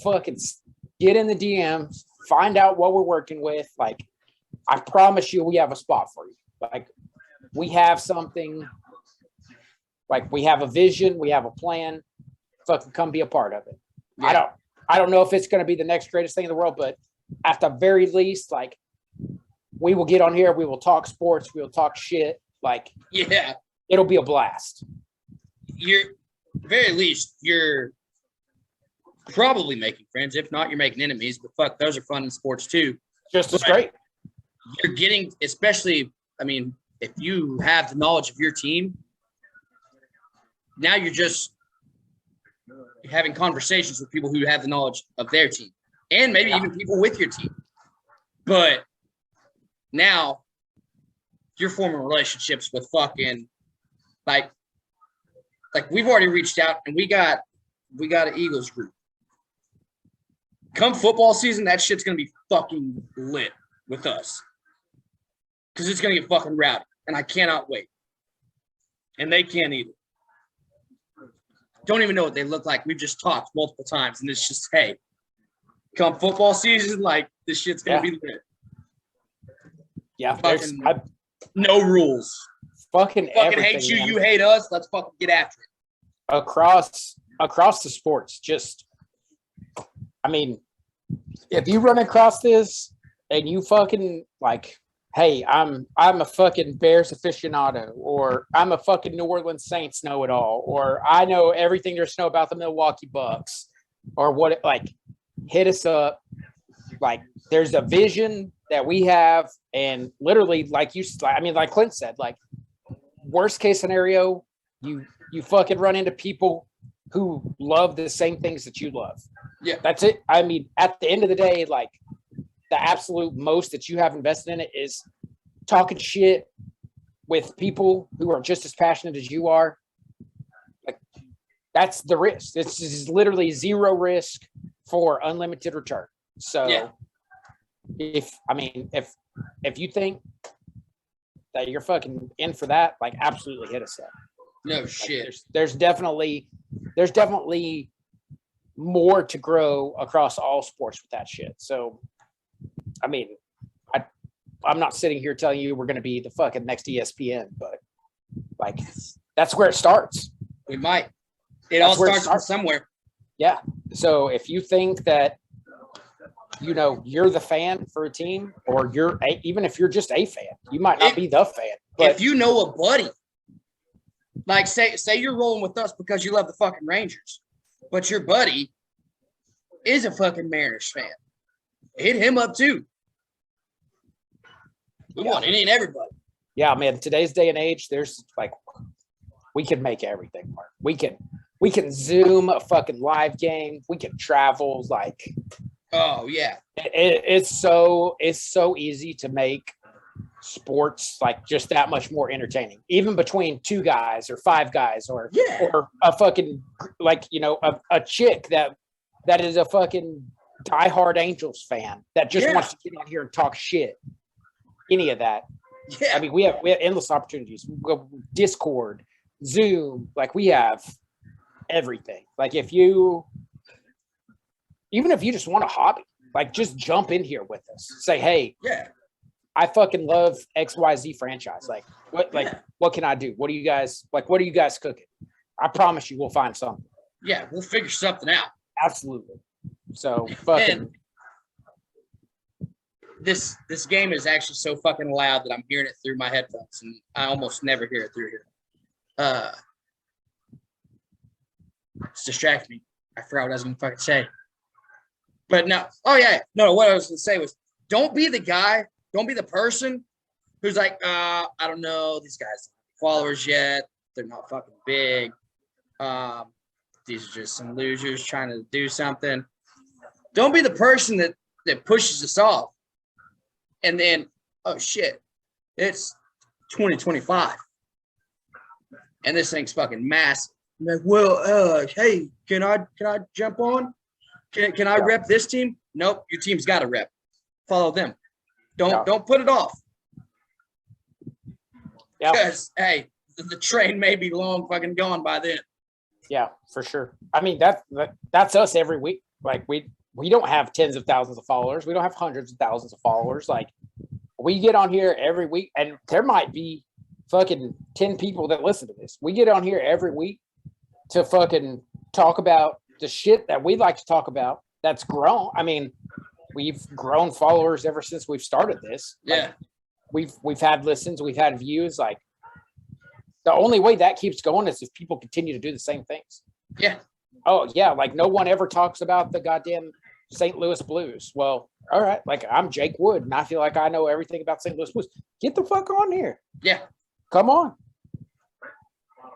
fucking get in the DMs, find out what we're working with. Like, I promise you, we have a spot for you. Like, we have something. Like, we have a vision, we have a plan. Fucking come be a part of it. Yeah. I don't know if it's going to be the next greatest thing in the world, but at the very least, like, we will get on here. We will talk sports. We will talk shit. Like, yeah, it'll be a blast. Very least, you're probably making friends. If not, you're making enemies. But fuck, those are fun in sports too. Just as great. You're getting, especially, I mean, if you have the knowledge of your team, now you're just having conversations with people who have the knowledge of their team, and maybe even people with your team. But now you're forming relationships with fucking like we've already reached out and we got an Eagles group. Come football season, that shit's gonna be fucking lit with us. Cause it's gonna get fucking rowdy. And I cannot wait. And they can't either. Don't even know what they look like. We've just talked multiple times and it's just, hey, come football season, like this shit's gonna be lit. Yeah, fucking no rules. Fucking hate you, man. You hate us. Let's fucking get after it. Across the sports, just I mean, if you run across this and you fucking like, hey, I'm a fucking Bears aficionado, or I'm a fucking New Orleans Saints know-it-all, or I know everything there's to know about the Milwaukee Bucks, or what, like, hit us up. Like, there's a vision that we have, and literally, like Clint said, like, worst case scenario, you fucking run into people who love the same things that you love. Yeah. That's it. I mean, at the end of the day, like, the absolute most that you have invested in it is talking shit with people who are just as passionate as you are. Like, That's the risk. This is literally zero risk for unlimited return. So if you think that you're fucking in for that, like absolutely hit us up. No Like, shit. there's definitely more to grow across all sports with that shit. So I mean, I'm not sitting here telling you we're gonna be the fucking next ESPN, but like that's where it starts. We might. It all starts from somewhere. Yeah. So if you think that you're the fan for a team, or even if you're just a fan, you might not be the fan. But if you know a buddy, like say you're rolling with us because you love the fucking Rangers, but your buddy is a fucking Mariners fan, hit him up too. We want any and everybody. Yeah, man. Today's day and age, there's like, we can make everything work. We can Zoom a fucking live game. We can travel. Like, oh yeah, it's so easy to make sports like just that much more entertaining, even between 2 guys or 5 guys, or a fucking like a chick that is a fucking diehard Angels fan that just wants to get on here and talk shit. Any of that. Yeah. I mean, we have endless opportunities. Discord, Zoom, like we have everything. Like even if you just want a hobby, like just jump in here with us. Say, hey, I fucking love XYZ franchise. Like what can I do? What are you guys cooking? I promise you we'll find something. Yeah, we'll figure something out. Absolutely. So fucking This game is actually so fucking loud that I'm hearing it through my headphones, and I almost never hear it through here. It's distracting me. I forgot what I was going to fucking say. But no. Oh, yeah. No, what I was going to say was don't be the person who's like, I don't know, these guys don't have followers yet. They're not fucking big. These are just some losers trying to do something. Don't be the person that pushes us off. And then, oh shit, it's 2025. And this thing's fucking massive. I'm like, well, hey, can I jump on? Can I rep this team? Nope, your team's got to rep. Follow them. Don't put it off. Yeah. Because hey, the train may be long fucking gone by then. Yeah, for sure. I mean, that's us every week. Like we don't have tens of thousands of followers. We don't have hundreds of thousands of followers. Like we get on here every week, and there might be fucking 10 people that listen to this. We get on here every week to fucking talk about the shit that we like to talk about. That's grown. I mean, we've grown followers ever since we've started this. Yeah. Like, we've had listens, we've had views. Like the only way that keeps going is if people continue to do the same things. Yeah. Oh yeah. Like no one ever talks about the goddamn St. Louis Blues. Well, all right. Like I'm Jake Wood, and I feel like I know everything about St. Louis Blues. Get the fuck on here. Yeah. Come on.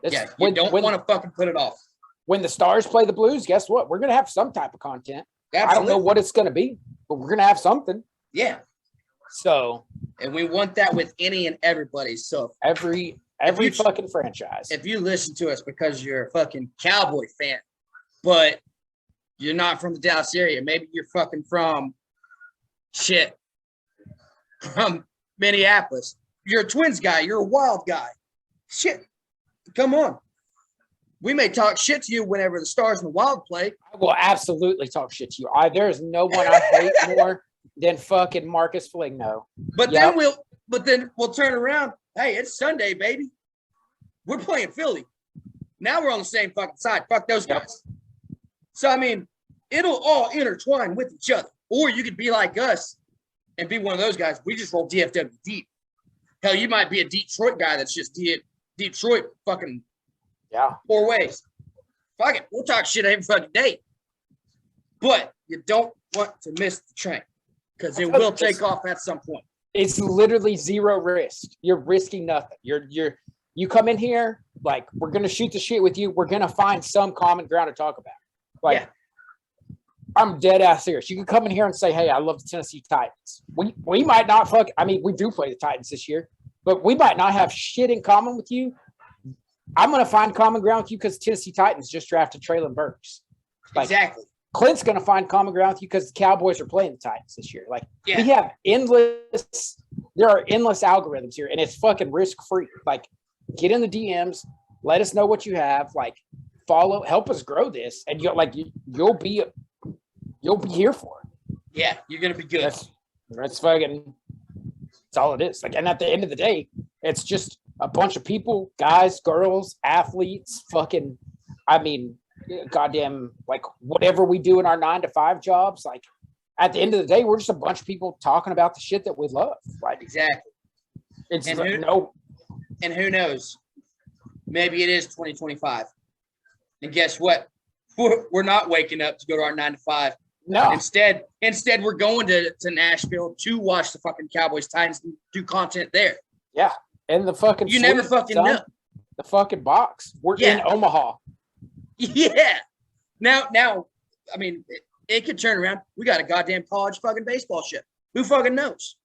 You don't want to fucking put it off. When the Stars play the Blues, guess what? We're going to have some type of content. Absolutely. I don't know what it's going to be, but we're going to have something. Yeah. So. And we want that with any and everybody. So every fucking franchise. If you listen to us because you're a fucking Cowboy fan, but you're not from the Dallas area, maybe you're fucking from Minneapolis. You're a Twins guy. You're a Wild guy. Shit. Come on. We may talk shit to you whenever the Stars and the Wild play. I will absolutely talk shit to you. There's no one I hate more than fucking Marcus Foligno. But then we'll turn around. Hey, it's Sunday, baby. We're playing Philly. Now we're on the same fucking side. Fuck those guys. So I mean, it'll all intertwine with each other. Or you could be like us and be one of those guys. We just roll DFW deep. Hell, you might be a Detroit guy that's just Detroit fucking 4 ways. Fuck it. We'll talk shit every fucking day. But you don't want to miss the train because it will take off at some point. It's literally zero risk. You're risking nothing. You come in here, like, we're going to shoot the shit with you. We're going to find some common ground to talk about. Like, I'm dead ass serious. You can come in here and say, hey, I love the Tennessee Titans. We might not we do play the Titans this year, but we might not have shit in common with you. I'm going to find common ground with you because Tennessee Titans just drafted Traylon Burks. Like, exactly. Clint's going to find common ground with you because the Cowboys are playing the Titans this year. Like, Yeah. we have there are endless algorithms here, and it's fucking risk-free. Like, get in the DMs, let us know what you have, like, follow, help us grow this, and you'll be here for it. Yeah, you're gonna be good. That's all it is. Like, and at the end of the day, it's just a bunch of people, guys, girls, athletes, fucking, I mean, goddamn, like, whatever we do in our 9-to-5 jobs, like, at the end of the day, we're just a bunch of people talking about the shit that we love. Like, exactly. It's and who knows? Maybe it is 2025. And guess what? We're not waking up to go to our 9-to-5. No. Instead, we're going to Nashville to watch the fucking Cowboys Titans and do content there. Yeah. And the fucking you never fucking know. The fucking box. We're in Omaha. Yeah. Now, I mean, it could turn around. We got a goddamn college fucking baseball ship. Who fucking knows?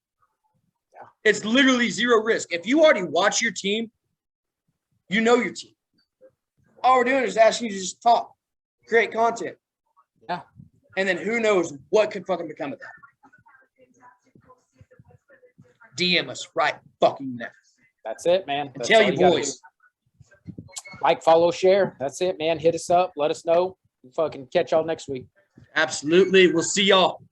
Yeah. It's literally zero risk. If you already watch your team, you know your team. All we're doing is asking you to just talk, create content. Yeah. And then who knows what could fucking become of that. DM us right fucking now. That's it, man. And tell your boys. Like, follow, share. That's it, man. Hit us up. Let us know. Fucking catch y'all next week. Absolutely. We'll see y'all.